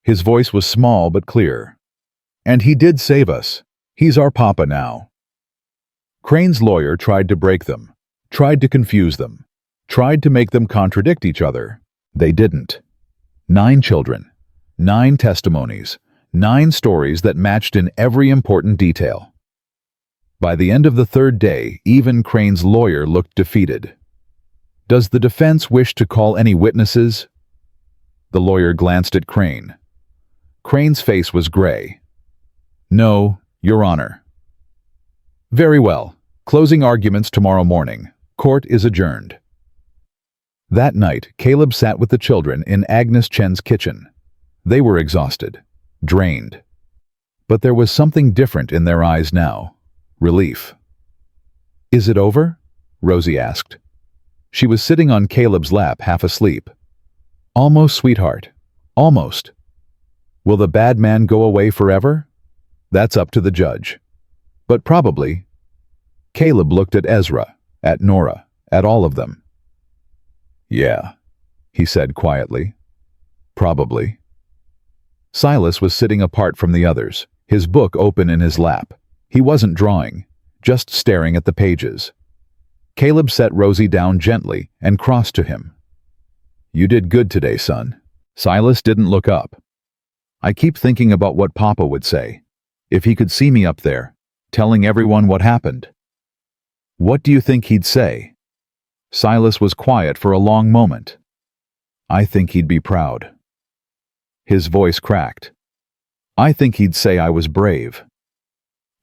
His voice was small but clear. And he did save us. He's our papa now. Crane's lawyer tried to break them, tried to confuse them, tried to make them contradict each other. They didn't. 9 children, 9 testimonies, 9 stories that matched in every important detail. By the end of the 3rd day, even Crane's lawyer looked defeated. Does the defense wish to call any witnesses? The lawyer glanced at Crane. Crane's face was gray. No, Your Honor. Very well. Closing arguments tomorrow morning. Court is adjourned. That night, Caleb sat with the children in Agnes Chen's kitchen. They were exhausted, drained. But there was something different in their eyes now. Relief. Is it over? Rosie asked. She was sitting on Caleb's lap, half asleep. Almost, sweetheart. Almost. Will the bad man go away forever? That's up to the judge. But probably. Caleb looked at Ezra, at Nora, at all of them. Yeah, he said quietly. Probably. Silas was sitting apart from the others, his book open in his lap. He wasn't drawing, just staring at the pages. Caleb set Rosie down gently and crossed to him. You did good today, son. Silas didn't look up. I keep thinking about what Papa would say, if he could see me up there, telling everyone what happened. What do you think he'd say? Silas was quiet for a long moment. I think he'd be proud. His voice cracked. I think he'd say I was brave.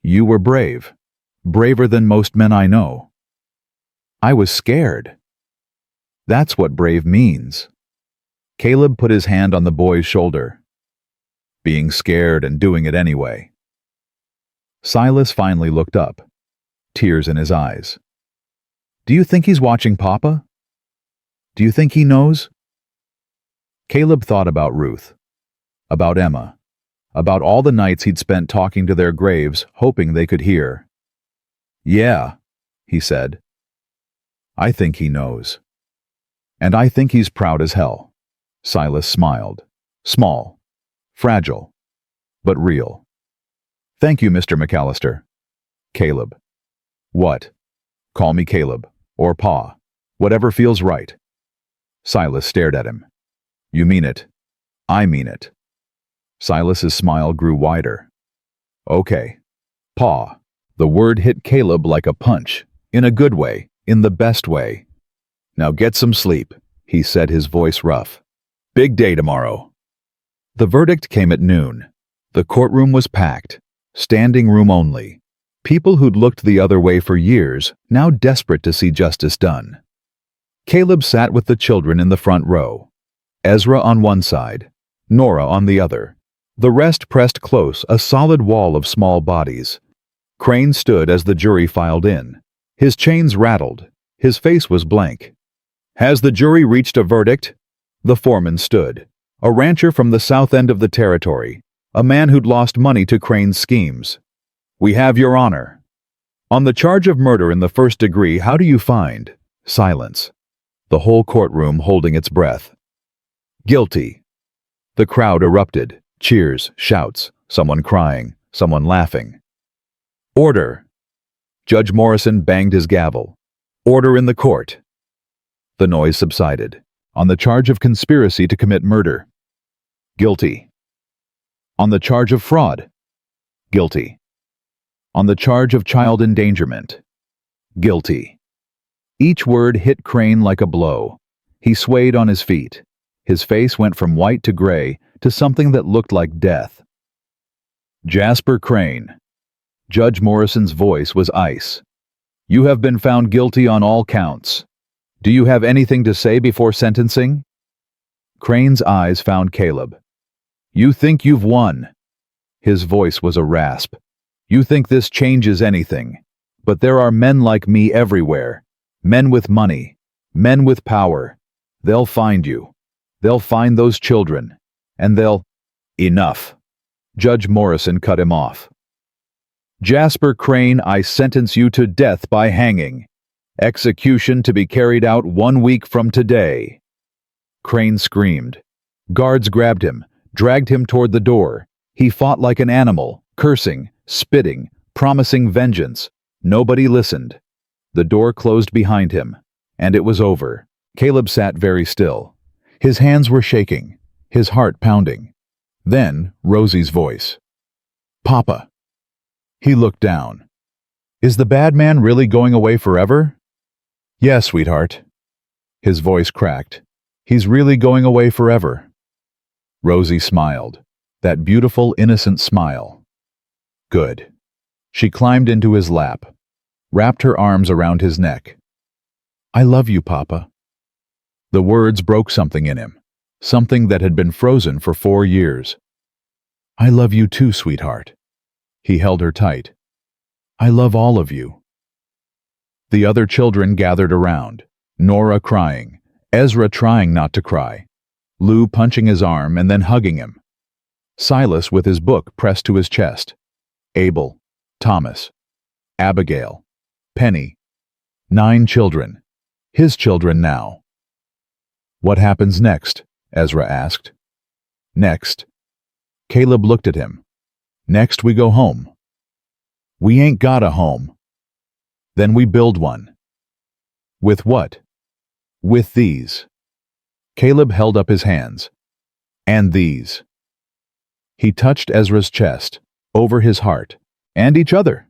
You were brave, braver than most men I know. I was scared. That's what brave means. Caleb put his hand on the boy's shoulder. Being scared and doing it anyway. Silas finally looked up, tears in his eyes. Do you think he's watching Papa? Do you think he knows? Caleb thought about Ruth, about Emma, about all the nights he'd spent talking to their graves, hoping they could hear. Yeah, he said. I think he knows. And I think he's proud as hell. Silas smiled. Small, fragile, but real. Thank you, Mr. McAllister. Caleb. What? Call me Caleb, or Pa, whatever feels right. Silas stared at him. You mean it. I mean it. Silas's smile grew wider. Okay. Pa. The word hit Caleb like a punch, in a good way, in the best way. Now get some sleep, he said, his voice rough. Big day tomorrow. The verdict came at noon. The courtroom was packed, standing room only. People who'd looked the other way for years, now desperate to see justice done. Caleb sat with the children in the front row. Ezra on one side, Nora on the other. The rest pressed close, a solid wall of small bodies. Crane stood as the jury filed in. His chains rattled. His face was blank. Has the jury reached a verdict? The foreman stood. A rancher from the south end of the territory. A man who'd lost money to Crane's schemes. We have, Your Honor. On the charge of murder in the first degree, how do you find? Silence. The whole courtroom holding its breath. Guilty. The crowd erupted. Cheers, shouts, someone crying, someone laughing. Order. Judge Morrison banged his gavel. Order in the court. The noise subsided. On the charge of conspiracy to commit murder. Guilty. On the charge of fraud. Guilty. On the charge of child endangerment. Guilty. Each word hit Crane like a blow. He swayed on his feet. His face went from white to gray to something that looked like death. Jasper Crane. Judge Morrison's voice was ice. You have been found guilty on all counts. Do you have anything to say before sentencing? Crane's eyes found Caleb. You think you've won. His voice was a rasp. You think this changes anything. But there are men like me everywhere. Men with money. Men with power. They'll find you. They'll find those children. And they'll... Enough. Judge Morrison cut him off. Jasper Crane, I sentence you to death by hanging. Execution to be carried out 1 week from today. Crane screamed. Guards grabbed him, dragged him toward the door. He fought like an animal, cursing, spitting, promising vengeance. Nobody listened. The door closed behind him, and it was over. Caleb sat very still. His hands were shaking, his heart pounding. Then, Rosie's voice. Papa. He looked down. Is the bad man really going away forever? Yes, sweetheart. His voice cracked. He's really going away forever. Rosie smiled. That beautiful, innocent smile. Good. She climbed into his lap, wrapped her arms around his neck. I love you, Papa. The words broke something in him, something that had been frozen for 4 years. I love you too, sweetheart. He held her tight. I love all of you. The other children gathered around, Nora crying, Ezra trying not to cry, Lou punching his arm and then hugging him, Silas with his book pressed to his chest, Abel, Thomas, Abigail, Penny. 9 children. His children now. What happens next? Ezra asked. Next. Caleb looked at him. Next we go home. We ain't got a home. Then we build one. With what? With these. Caleb held up his hands. And these. He touched Ezra's chest, over his heart, and each other.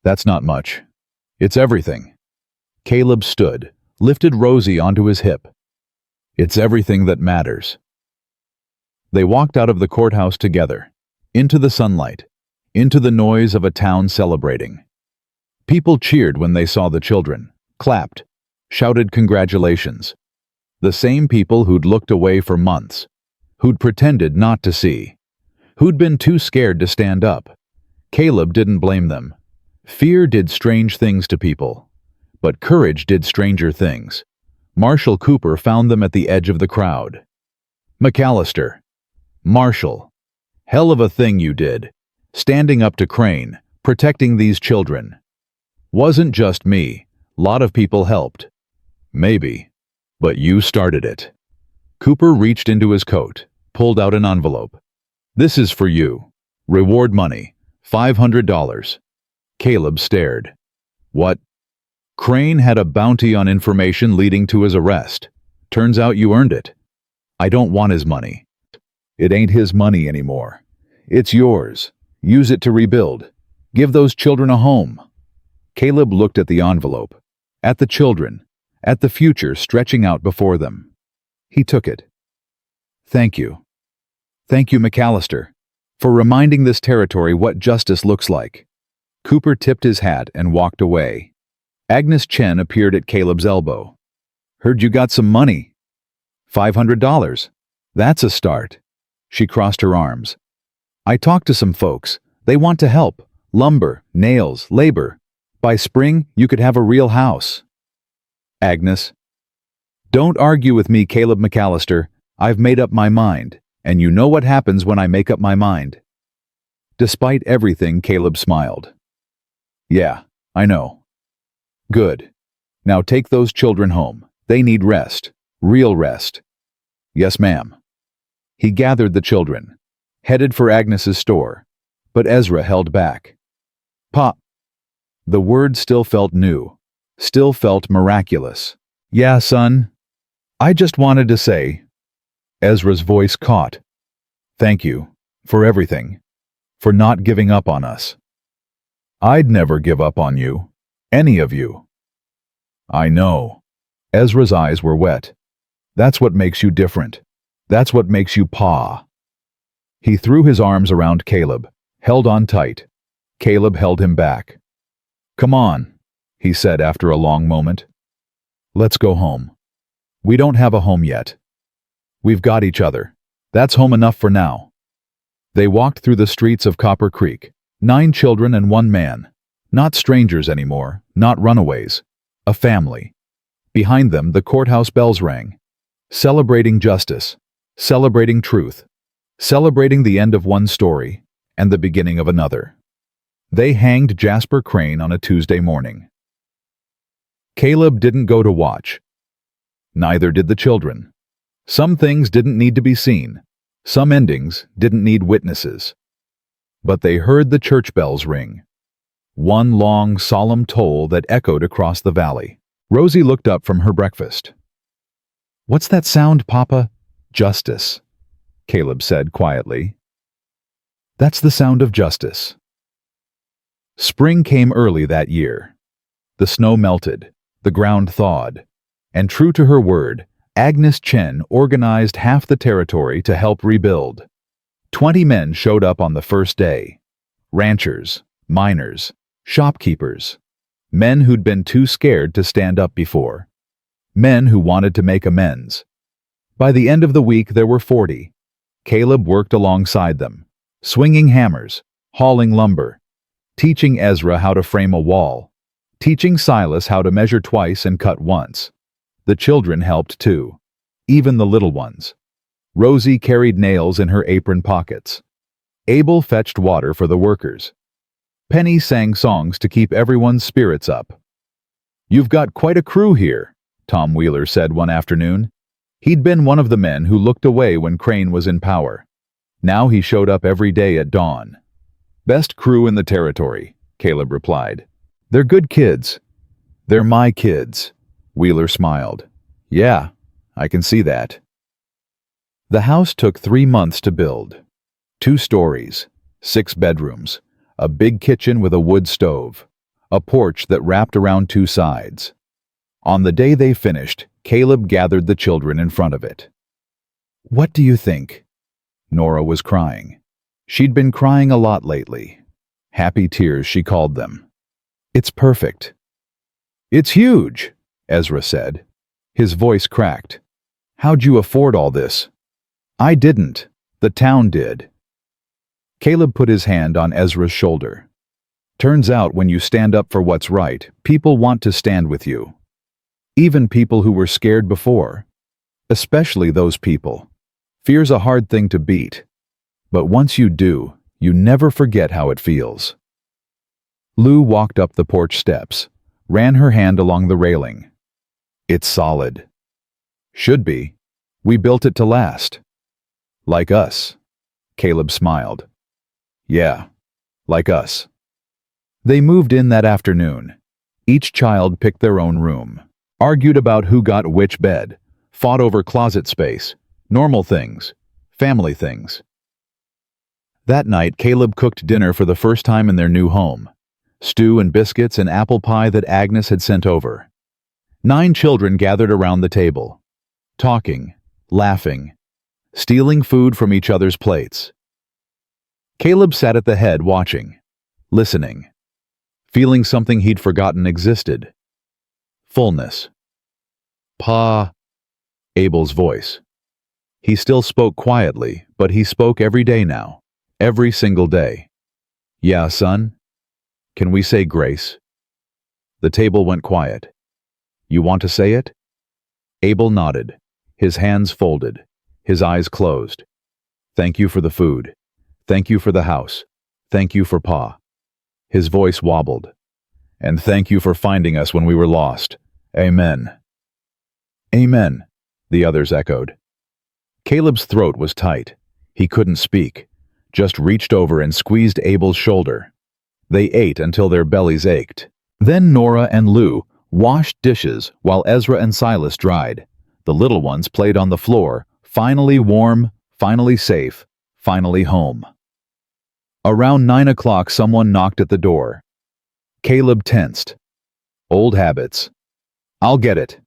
That's not much. It's everything. Caleb stood, lifted Rosie onto his hip. It's everything that matters. They walked out of the courthouse together, into the sunlight, into the noise of a town celebrating. People cheered when they saw the children, clapped, shouted congratulations. The same people who'd looked away for months, who'd pretended not to see, who'd been too scared to stand up. Caleb didn't blame them. Fear did strange things to people, but courage did stranger things. Marshall Cooper found them at the edge of the crowd. McAllister. Marshall. Hell of a thing you did. Standing up to Crane, protecting these children. Wasn't just me. Lot of people helped. Maybe. But you started it. Cooper reached into his coat, pulled out an envelope. This is for you. Reward money. $500. Caleb stared. What? Crane had a bounty on information leading to his arrest. Turns out you earned it. I don't want his money. It ain't his money anymore. It's yours. Use it to rebuild. Give those children a home. Caleb looked at the envelope, at the children, at the future stretching out before them. He took it. Thank you. Thank you, McAllister, for reminding this territory what justice looks like. Cooper tipped his hat and walked away. Agnes Chen appeared at Caleb's elbow. Heard you got some money. $500. That's a start. She crossed her arms. I talked to some folks. They want to help. Lumber, nails, labor. By spring, you could have a real house. Agnes. Don't argue with me, Caleb McAllister. I've made up my mind, and you know what happens when I make up my mind. Despite everything, Caleb smiled. Yeah, I know. Good. Now take those children home. They need rest. Real rest. Yes, ma'am. He gathered the children, headed for Agnes's store, but Ezra held back. Pop. The word still felt new, still felt miraculous. Yeah, son. I just wanted to say. Ezra's voice caught. Thank you. For everything. For not giving up on us. I'd never give up on you. Any of you. I know. Ezra's eyes were wet. That's what makes you different. That's what makes you Pa. He threw his arms around Caleb, held on tight. Caleb held him back. Come on, he said after a long moment. Let's go home. We don't have a home yet. We've got each other. That's home enough for now. They walked through the streets of Copper Creek, 9 children and 1 man. Not strangers anymore, not runaways. A family. Behind them, the courthouse bells rang. Celebrating justice. Celebrating truth. Celebrating the end of one story and the beginning of another. They hanged Jasper Crane on a Tuesday morning. Caleb didn't go to watch. Neither did the children. Some things didn't need to be seen. Some endings didn't need witnesses. But they heard the church bells ring. One long, solemn toll that echoed across the valley. Rosie looked up from her breakfast. What's that sound, Papa? Justice, Caleb said quietly. That's the sound of justice. Spring came early that year. The snow melted, the ground thawed, and true to her word, Agnes Chen organized half the territory to help rebuild. 20 men showed up on the first day. Ranchers, miners, shopkeepers. Men who'd been too scared to stand up before. Men who wanted to make amends. By the end of the week there were 40. Caleb worked alongside them, swinging hammers, hauling lumber, teaching Ezra how to frame a wall, teaching Silas how to measure twice and cut once. The children helped too, even the little ones. Rosie carried nails in her apron pockets. Abel fetched water for the workers. Penny sang songs to keep everyone's spirits up. You've got quite a crew here, Tom Wheeler said one afternoon. He'd been one of the men who looked away when Crane was in power. Now he showed up every day at dawn. Best crew in the territory, Caleb replied. They're good kids. They're my kids. Wheeler smiled. Yeah, I can see that. The house took 3 months to build. 2 stories, 6 bedrooms, a big kitchen with a wood stove, a porch that wrapped around 2 sides. On the day they finished, Caleb gathered the children in front of it. What do you think? Nora was crying. She'd been crying a lot lately. Happy tears, she called them. It's perfect. It's huge, Ezra said. His voice cracked. How'd you afford all this? I didn't. The town did. Caleb put his hand on Ezra's shoulder. Turns out when you stand up for what's right, people want to stand with you. Even people who were scared before. Especially those people. Fear's a hard thing to beat. But once you do, you never forget how it feels. Lou walked up the porch steps, ran her hand along the railing. It's solid. Should be. We built it to last. Like us. Caleb smiled. Yeah, like us. They moved in that afternoon. Each child picked their own room, argued about who got which bed, fought over closet space, normal things, family things. That night, Caleb cooked dinner for the first time in their new home. Stew and biscuits and apple pie that Agnes had sent over. 9 children gathered around the table, talking, laughing, stealing food from each other's plates. Caleb sat at the head watching, listening, feeling something he'd forgotten existed. Fullness. Pa, Abel's voice. He still spoke quietly, but he spoke every day now, every single day. Yeah, son? Can we say grace? The table went quiet. You want to say it? Abel nodded, his hands folded, his eyes closed. Thank you for the food. Thank you for the house. Thank you for Pa. His voice wobbled. And thank you for finding us when we were lost. Amen. Amen, the others echoed. Caleb's throat was tight. He couldn't speak, just reached over and squeezed Abel's shoulder. They ate until their bellies ached. Then Nora and Lou washed dishes while Ezra and Silas dried. The little ones played on the floor, finally warm, finally safe, Finally home. Around 9 o'clock, someone knocked at the door. Caleb tensed. Old habits. I'll get it.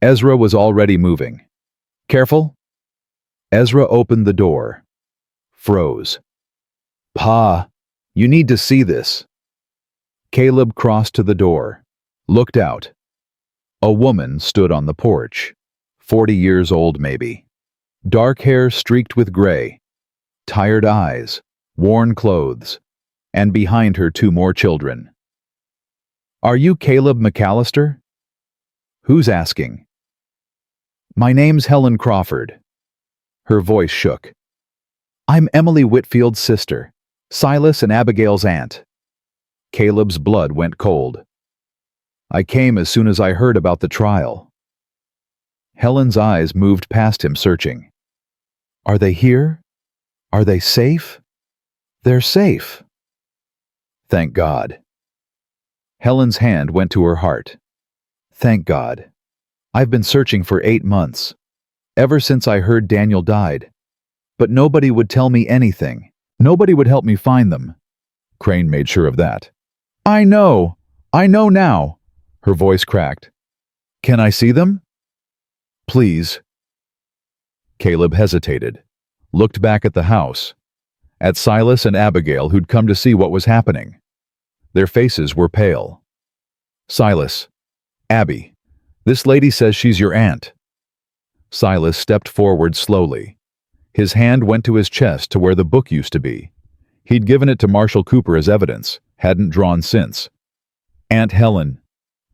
Ezra was already moving. Careful. Ezra opened the door. Froze. Pa, you need to see this. Caleb crossed to the door, looked out. A woman stood on the porch, 40 years old maybe. Dark hair streaked with gray, tired eyes, worn clothes, and behind her 2 more children. Are you Caleb McAllister? Who's asking? My name's Helen Crawford. Her voice shook. I'm Emily Whitfield's sister, Silas and Abigail's aunt. Caleb's blood went cold. I came as soon as I heard about the trial. Helen's eyes moved past him, searching. Are they here? Are they safe? They're safe. Thank God. Helen's hand went to her heart. Thank God. I've been searching for 8 months, ever since I heard Daniel died. But nobody would tell me anything. Nobody would help me find them. Crane made sure of that. I know now. Her voice cracked. Can I see them? Please. Caleb hesitated, looked back at the house, at Silas and Abigail, who'd come to see what was happening. Their faces were pale. Silas, Abby, this lady says she's your aunt. Silas stepped forward slowly. His hand went to his chest, to where the book used to be. He'd given it to Marshall Cooper as evidence, hadn't drawn since. Aunt Helen.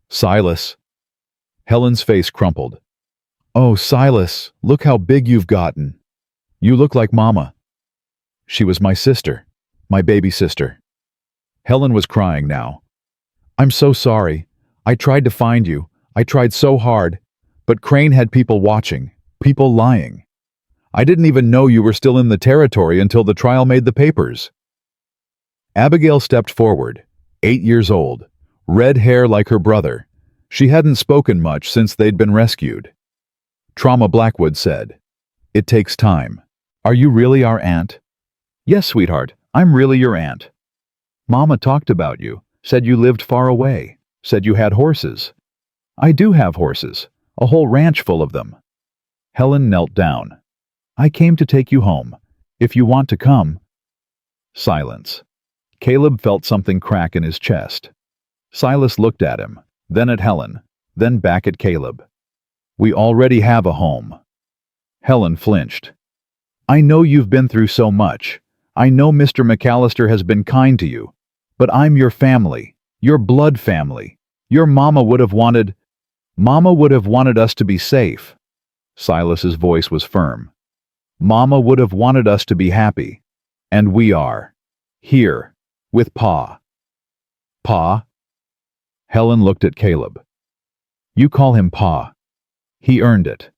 Silas. Helen's face crumpled. Oh, Silas, look how big you've gotten. You look like Mama. She was my sister, my baby sister. Helen was crying now. I'm so sorry. I tried to find you. I tried so hard. But Crane had people watching, people lying. I didn't even know you were still in the territory until the trial made the papers. Abigail stepped forward, 8 years old, red hair like her brother. She hadn't spoken much since they'd been rescued. Trauma Blackwood said, It takes time. Are you really our aunt? Yes, sweetheart, I'm really your aunt. Mama talked about you, said you lived far away, said you had horses. I do have horses, a whole ranch full of them. Helen knelt down. I came to take you home. If you want to come. Silence. Caleb felt something crack in his chest. Silas looked at him, then at Helen, then back at Caleb. We already have a home. Helen flinched. I know you've been through so much. I know Mr. McAllister has been kind to you. But I'm your family, your blood family. Your Mama would have wanted us to be safe. Silas's voice was firm. Mama would have wanted us to be happy. And we are. Here. With Pa. Pa? Helen looked at Caleb. You call him Pa. He earned it.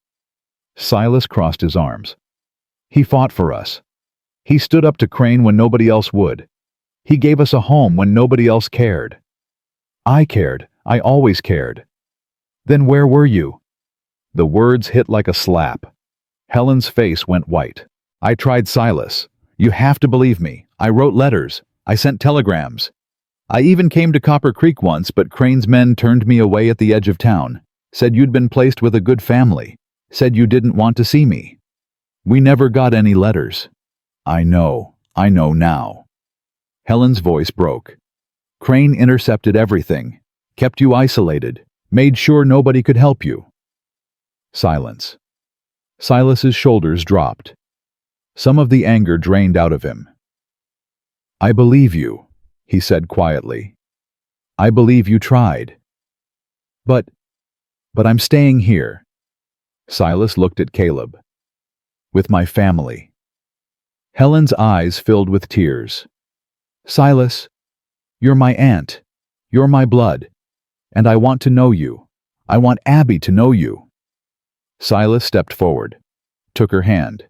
Silas crossed his arms. He fought for us. He stood up to Crane when nobody else would. He gave us a home when nobody else cared. I cared. I always cared. Then where were you? The words hit like a slap. Helen's face went white. I tried, Silas. You have to believe me. I wrote letters. I sent telegrams. I even came to Copper Creek once, but Crane's men turned me away at the edge of town. Said you'd been placed with a good family. Said you didn't want to see me. We never got any letters. I know now. Helen's voice broke. Crane intercepted everything, kept you isolated, made sure nobody could help you. Silence. Silas's shoulders dropped. Some of the anger drained out of him. I believe you, he said quietly. I believe you tried. But I'm staying here. Silas looked at Caleb. With my family. Helen's eyes filled with tears. Silas, you're my aunt. You're my blood. And I want to know you. I want Abby to know you. Silas stepped forward, took her hand.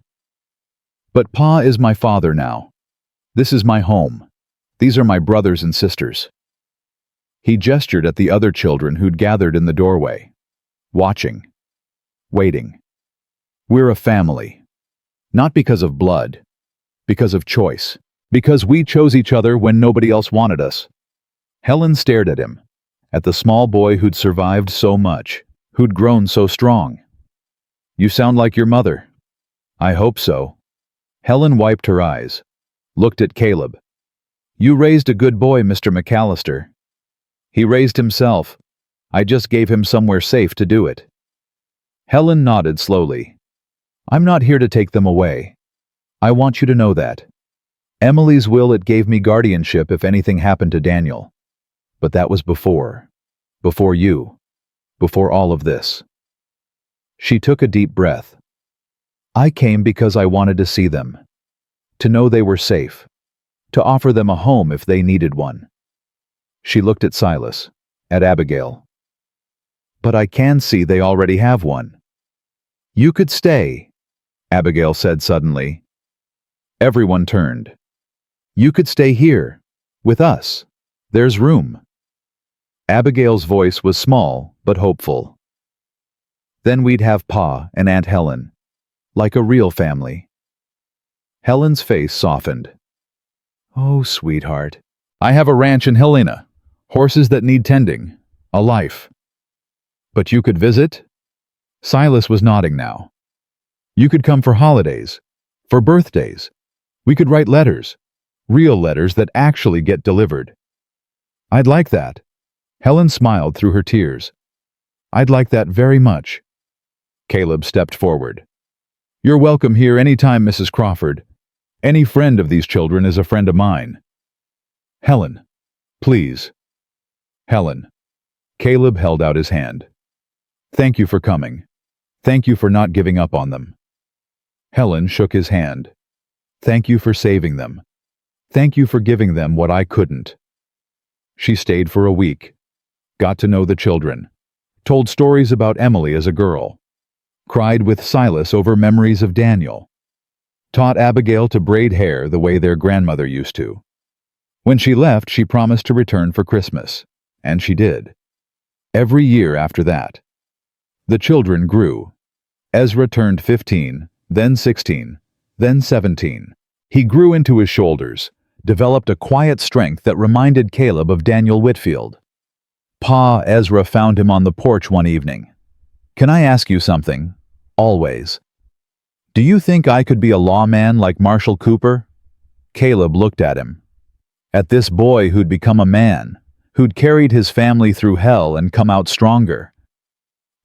But Pa is my father now. This is my home. These are my brothers and sisters. He gestured at the other children who'd gathered in the doorway, watching, waiting. We're a family. Not because of blood, Because of choice. Because we chose each other when nobody else wanted us. Helen stared at him, at the small boy who'd survived so much, who'd grown so strong. You sound like your mother. I hope so. Helen wiped her eyes, looked at Caleb. You raised a good boy, Mr. McAllister. He raised himself. I just gave him somewhere safe to do it. Helen nodded slowly. I'm not here to take them away. I want you to know that. Emily's will, it gave me guardianship if anything happened to Daniel. But that was before you, before all of this. She took a deep breath. I came because I wanted to see them, to know they were safe, to offer them a home if they needed one. She looked at Silas, at Abigail. But I can see they already have one. You could stay, Abigail said suddenly. Everyone turned. You could stay here, with us. There's room. Abigail's voice was small but hopeful. Then we'd have Pa and Aunt Helen, like a real family. Helen's face softened. Oh, sweetheart. I have a ranch in Helena, horses that need tending, a life. But you could visit? Silas was nodding now. You could come for holidays, for birthdays. We could write letters, real letters that actually get delivered. I'd like that. Helen smiled through her tears. I'd like that very much. Caleb stepped forward. You're welcome here any time, Mrs. Crawford. Any friend of these children is a friend of mine. Helen, please. Helen. Caleb held out his hand. Thank you for coming. Thank you for not giving up on them. Helen shook his hand. Thank you for saving them. Thank you for giving them what I couldn't. She stayed for a week, got to know the children, told stories about Emily as a girl, cried with Silas over memories of Daniel, taught Abigail to braid hair the way their grandmother used to. When she left, she promised to return for Christmas, and she did. Every year after that. The children grew. Ezra turned 15, then 16, then 17. He grew into his shoulders, developed a quiet strength that reminded Caleb of Daniel Whitfield. Pa Ezra found him on the porch one evening. Can I ask you something? Always. Do you think I could be a lawman like Marshall Cooper? Caleb looked at him. At this boy who'd become a man, who'd carried his family through hell and come out stronger.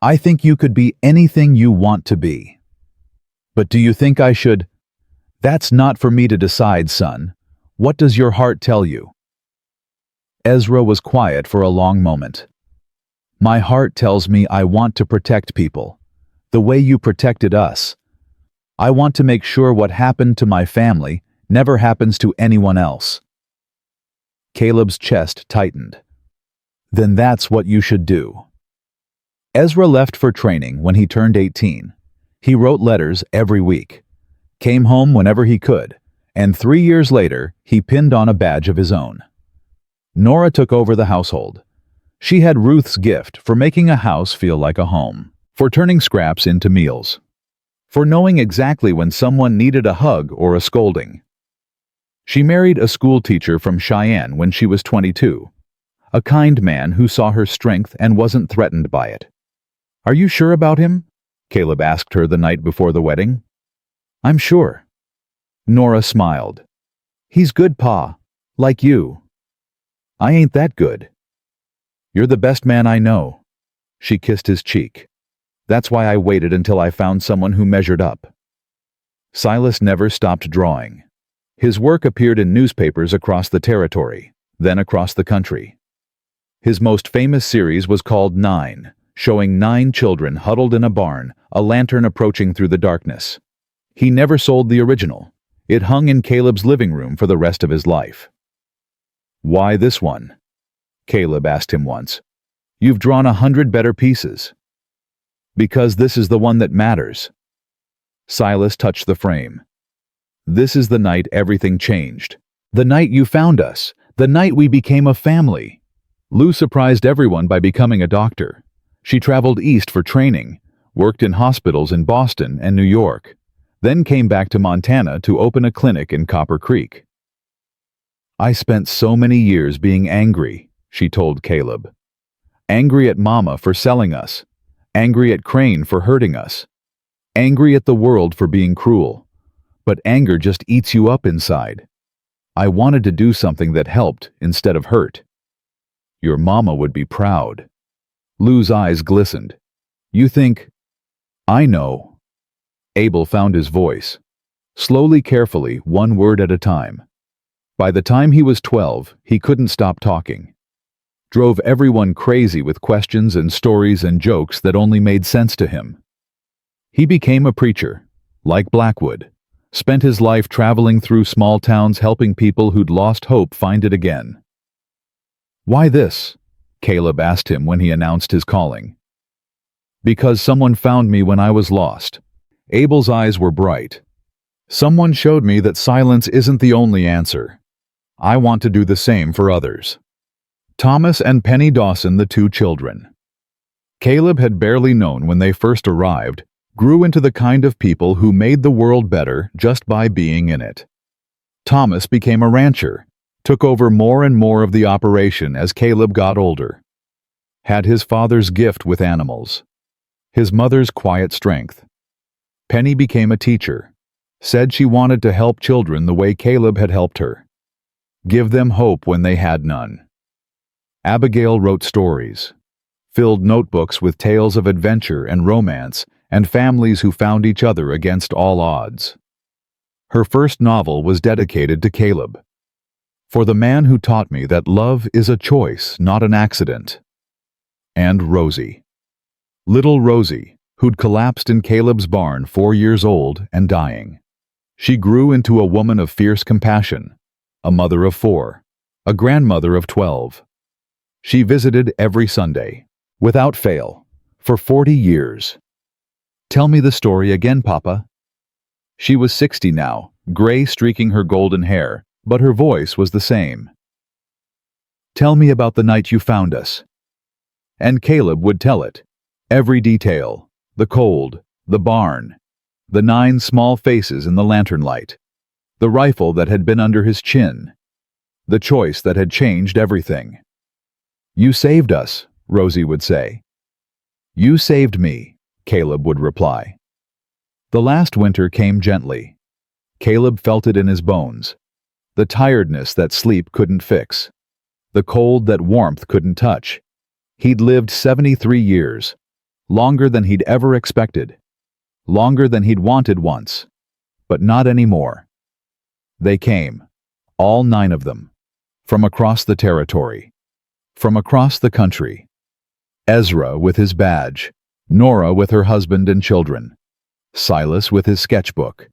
I think you could be anything you want to be. But do you think I should? That's not for me to decide, son. What does your heart tell you? Ezra was quiet for a long moment. My heart tells me I want to protect people, the way you protected us. I want to make sure what happened to my family never happens to anyone else. Caleb's chest tightened. Then that's what you should do. Ezra left for training when he turned 18. He wrote letters every week, came home whenever he could, and 3 years later, he pinned on a badge of his own. Nora took over the household. She had Ruth's gift for making a house feel like a home, for turning scraps into meals, for knowing exactly when someone needed a hug or a scolding. She married a school teacher from Cheyenne when she was 22, a kind man who saw her strength and wasn't threatened by it. Are you sure about him? Caleb asked her the night before the wedding. I'm sure. Nora smiled. He's good, Pa, like you. I ain't that good. You're the best man I know. She kissed his cheek. That's why I waited until I found someone who measured up. Silas never stopped drawing. His work appeared in newspapers across the territory, then across the country. His most famous series was called 9, showing 9 children huddled in a barn, a lantern approaching through the darkness. He never sold the original. It hung in Caleb's living room for the rest of his life. Why this one? Caleb asked him once. You've drawn 100 better pieces. Because this is the one that matters. Silas touched the frame. This is the night everything changed. The night you found us. The night we became a family. Lou surprised everyone by becoming a doctor. She traveled east for training, worked in hospitals in Boston and New York, then came back to Montana to open a clinic in Copper Creek. "I spent so many years being angry," she told Caleb. "Angry at Mama for selling us, angry at Crane for hurting us, angry at the world for being cruel. But anger just eats you up inside. I wanted to do something that helped instead of hurt." "Your mama would be proud." Lou's eyes glistened. "You think—" "I know." Abel found his voice. Slowly, carefully, one word at a time. By the time he was 12, he couldn't stop talking. Drove everyone crazy with questions and stories and jokes that only made sense to him. He became a preacher, like Blackwood. Spent his life traveling through small towns helping people who'd lost hope find it again. "Why this?" Caleb asked him when he announced his calling. "Because someone found me when I was lost." Abel's eyes were bright. "Someone showed me that silence isn't the only answer. I want to do the same for others." Thomas and Penny Dawson, the two children. Caleb had barely known when they first arrived, grew into the kind of people who made the world better just by being in it. Thomas became a rancher, took over more and more of the operation as Caleb got older. Had his father's gift with animals, his mother's quiet strength. Penny became a teacher, said she wanted to help children the way Caleb had helped her. Give them hope when they had none. Abigail wrote stories, filled notebooks with tales of adventure and romance and families who found each other against all odds. Her first novel was dedicated to Caleb. "For the man who taught me that love is a choice, not an accident." And Rosie. Little Rosie, who'd collapsed in Caleb's barn 4 years old and dying. She grew into a woman of fierce compassion, a mother of 4, a grandmother of 12. She visited every Sunday, without fail, for 40 years. "Tell me the story again, Papa." She was 60 now, gray streaking her golden hair, but her voice was the same. "Tell me about the night you found us." And Caleb would tell it, every detail, the cold, the barn, the 9 small faces in the lantern light, the rifle that had been under his chin, the choice that had changed everything. "You saved us," Rosie would say. "You saved me," Caleb would reply. The last winter came gently. Caleb felt it in his bones. The tiredness that sleep couldn't fix. The cold that warmth couldn't touch. He'd lived 73 years. Longer than he'd ever expected. Longer than he'd wanted once. But not anymore. They came. All 9 of them. From across the territory. From across the country. Ezra with his badge. Nora with her husband and children. Silas with his sketchbook.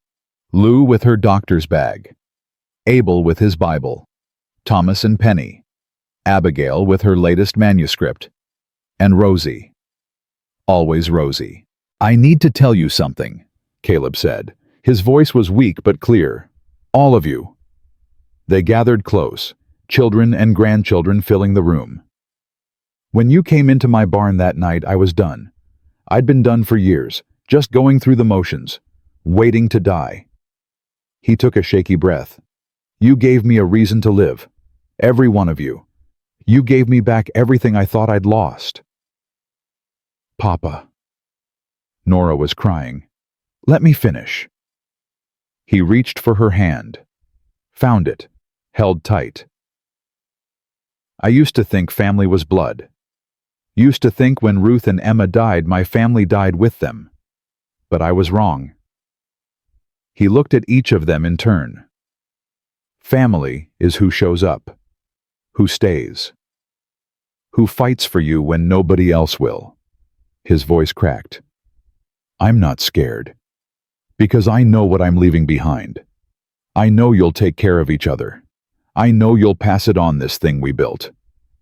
Lou with her doctor's bag. Abel with his Bible. Thomas and Penny. Abigail with her latest manuscript. And Rosie. Always Rosie. "I need to tell you something," Caleb said. His voice was weak but clear. "All of you." They gathered close, children and grandchildren filling the room. "When you came into my barn that night, I was done. I'd been done for years, just going through the motions, waiting to die." He took a shaky breath. "You gave me a reason to live. Every one of you. You gave me back everything I thought I'd lost." "Papa." Nora was crying. "Let me finish." He reached for her hand. Found it. Held tight. "I used to think family was blood. Used to think when Ruth and Emma died, my family died with them. But I was wrong." He looked at each of them in turn. "Family is who shows up, who stays, who fights for you when nobody else will." His voice cracked. "I'm not scared, because I know what I'm leaving behind. I know you'll take care of each other. I know you'll pass it on, this thing we built,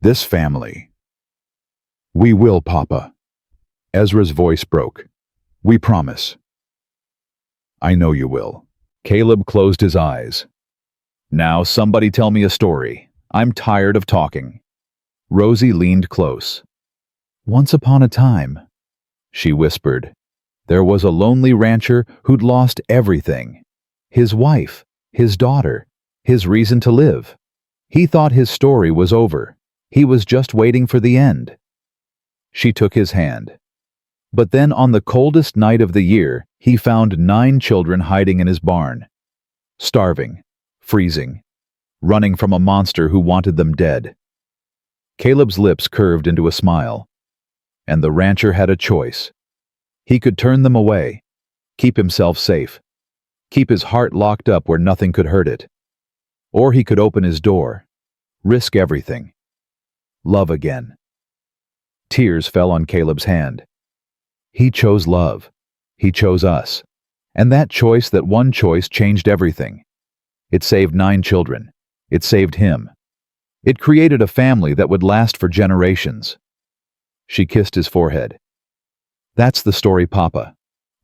this family." "We will, Papa." Ezra's voice broke. "We promise." "I know you will." Caleb closed his eyes. "Now somebody tell me a story. I'm tired of talking." Rosie leaned close. "Once upon a time," she whispered, There was a lonely rancher who'd lost everything. His wife, his daughter, his reason to live. He thought his story was over. He was just waiting for the end. She took his hand. But then on the coldest night of the year, he found 9 children hiding in his barn. Starving, freezing, running from a monster who wanted them dead. Caleb's lips curved into a smile. And the rancher had a choice. He could turn them away, keep himself safe, keep his heart locked up where nothing could hurt it. Or he could open his door, risk everything, love again. Tears fell on Caleb's hand. He chose love. He chose us. And that choice, that one choice, changed everything. It saved 9 children. It saved him. It created a family that would last for generations. She kissed his forehead. That's the story, Papa.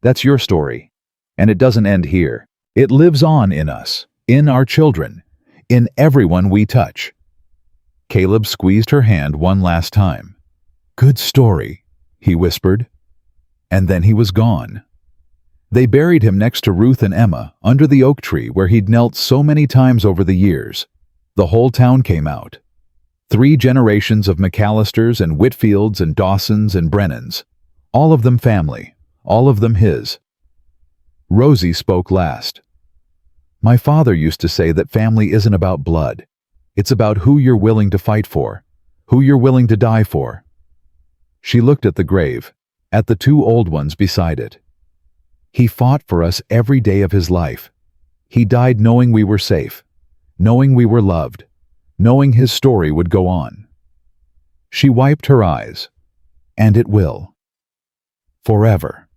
That's your story. And it doesn't end here. It lives on in us, in our children, in everyone we touch. Caleb squeezed her hand one last time. Good story, he whispered. And then he was gone. They buried him next to Ruth and Emma, under the oak tree where he'd knelt so many times over the years. The whole town came out. 3 generations of McAllisters and Whitfields and Dawsons and Brennans. All of them family, all of them his. Rosie spoke last. My father used to say that family isn't about blood. It's about who you're willing to fight for, who you're willing to die for. She looked at the grave, at the 2 old ones beside it. He fought for us every day of his life. He died knowing we were safe, knowing we were loved, knowing his story would go on. She wiped her eyes. And it will. Forever.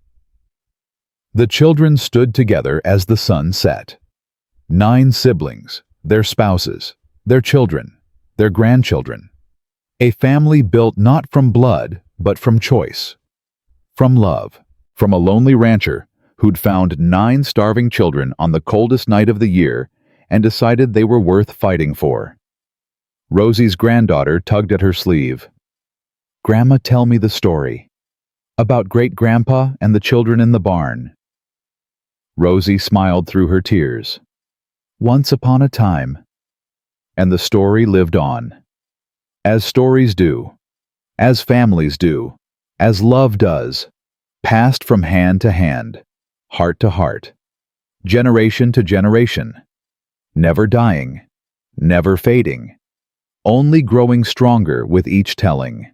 The children stood together as the sun set. 9 siblings, their spouses, their children, their grandchildren. A family built not from blood, but from choice. From love. From a lonely rancher who'd found 9 starving children on the coldest night of the year and decided they were worth fighting for. Rosie's granddaughter tugged at her sleeve. Grandma, tell me the story. About great-grandpa and the children in the barn. Rosie smiled through her tears. Once upon a time. And the story lived on. As stories do. As families do. As love does. Passed from hand to hand. Heart to heart. Generation to generation. Never dying. Never fading. Only growing stronger with each telling.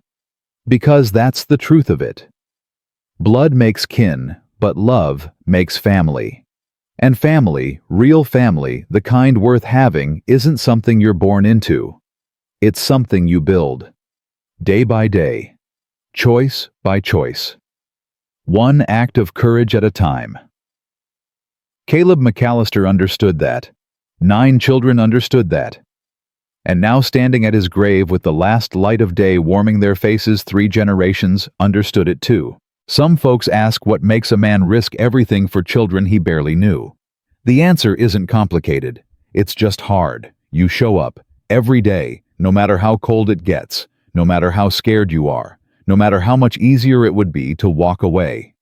Because that's the truth of it. Blood makes kin, but love makes family. And family, real family, the kind worth having, isn't something you're born into. It's something you build. Day by day. Choice by choice. One act of courage at a time. Caleb McAllister understood that. 9 children understood that. And now standing at his grave with the last light of day warming their faces, 3 generations understood it too. Some folks ask what makes a man risk everything for children he barely knew. The answer isn't complicated. It's just hard. You show up, every day, no matter how cold it gets, no matter how scared you are, no matter how much easier it would be to walk away.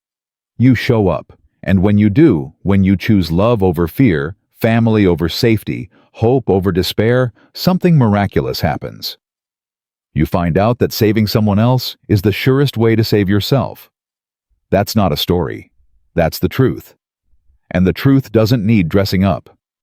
You show up, and when you do, when you choose love over fear, family over safety, hope over despair, something miraculous happens. You find out that saving someone else is the surest way to save yourself. That's not a story. That's the truth. And the truth doesn't need dressing up.